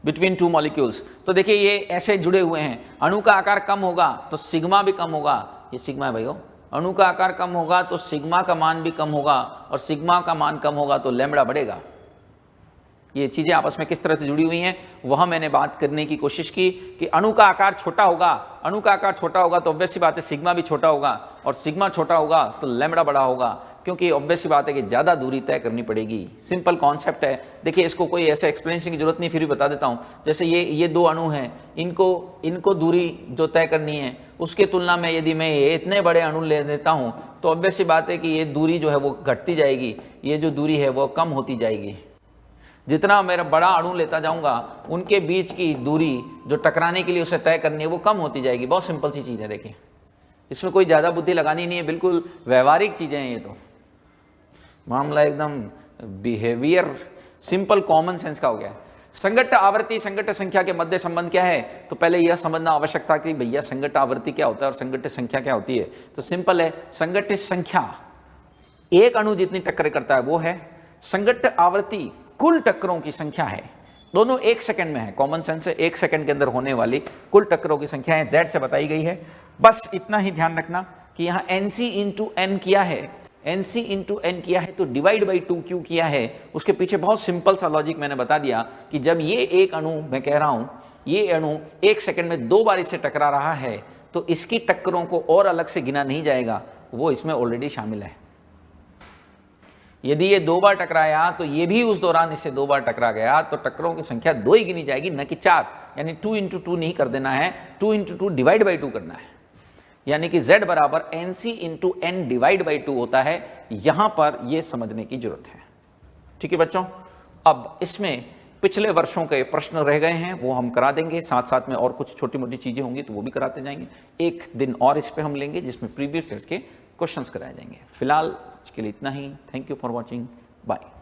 between two molecules. तो देखिए ये ऐसे जुड़े हुए हैं, अणु का आकार कम होगा तो सिग्मा भी कम होगा, ये सिग्मा है भाइयों। अणु का आकार कम होगा तो सिग्मा का मान भी कम होगा, और सिग्मा का मान कम होगा तो लैम्बडा बढ़ेगा। ये चीजें आपस में किस तरह से जुड़ी हुई हैं वह मैंने बात करने की कोशिश की कि अणु का आकार छोटा होगा, अणु का आकार छोटा होगा तो ऑब्वियस सी बात है सिग्मा भी छोटा होगा, और सिग्मा छोटा होगा तो लैम्बडा बड़ा होगा, क्योंकि ऑब्वियस सी बात है कि ज़्यादा दूरी तय करनी पड़ेगी। सिंपल कॉन्सेप्ट है। देखिए इसको कोई ऐसे एक्सप्लेनेशन की जरूरत नहीं, फिर भी बता देता हूँ। जैसे ये दो अणु हैं, इनको दूरी जो तय करनी है उसके तुलना में यदि मैं ये इतने बड़े अणु ले देता हूँ तो ऑब्वियस सी बात है कि ये दूरी जो है वो घटती जाएगी, ये जो दूरी है वो कम होती जाएगी। जितना मेरा बड़ा अणु लेता जाऊंगा उनके बीच की दूरी जो टकराने के लिए उसे तय करनी है वो कम होती जाएगी। बहुत सिंपल सी चीज़ है, देखिए इसमें कोई ज़्यादा बुद्धि लगानी नहीं है, बिल्कुल व्यवहारिक चीज़ें हैं। ये तो मामला एकदम बिहेवियर सिंपल कॉमन सेंस का हो गया। संघट्ट आवृत्ति संघट्ट संख्या के मध्य संबंध क्या है, तो पहले यह समझना आवश्यक था कि भैया संघट्ट आवृत्ति क्या होता है और संघट्ट संख्या क्या होती है। तो सिंपल है, संघट्ट संख्या एक अणु जितनी टक्कर करता है वो है, संघट्ट आवृत्ति कुल टक्करों की संख्या है। दोनों 1 सेकंड में है, कॉमन सेंस है, 1 सेकंड के अंदर होने वाली कुल टक्करों की संख्या है, Z से बताई गई है। बस इतना ही ध्यान रखना कि यहाँ NC इंटू N किया है, NC इंटू N किया है तो डिवाइड बाई 2 क्यों किया है, उसके पीछे बहुत सिंपल सा लॉजिक मैंने बता दिया कि जब ये एक अणु, मैं कह रहा हूँ ये अणु 1 सेकंड में 2 बार इससे टकरा रहा है तो इसकी टक्करों को और अलग से गिना नहीं जाएगा, वो इसमें ऑलरेडी शामिल है। यदि ये 2 बार टकराया तो ये भी उस दौरान इससे 2 बार टकरा गया तो टक्करों की संख्या 2 ही गिनी जाएगी, न कि 4। यानी 2 इंटू 2 नहीं कर देना है, 2 इंटू 2 डिवाइड बाई 2 करना है। यानी कि Z बराबर NC into N divide by 2 होता है। यहां पर यह समझने की जरूरत है। ठीक है बच्चों, अब इसमें पिछले वर्षों के प्रश्न रह गए हैं वो हम करा देंगे, साथ साथ में और कुछ छोटी मोटी चीजें होंगी तो वो भी कराते जाएंगे। एक दिन और इस पे हम लेंगे जिसमें प्रीवियस ईयर्स के क्वेश्चंस कराए जाएंगे। फिलहाल के लिए इतना ही। Thank you for watching, bye.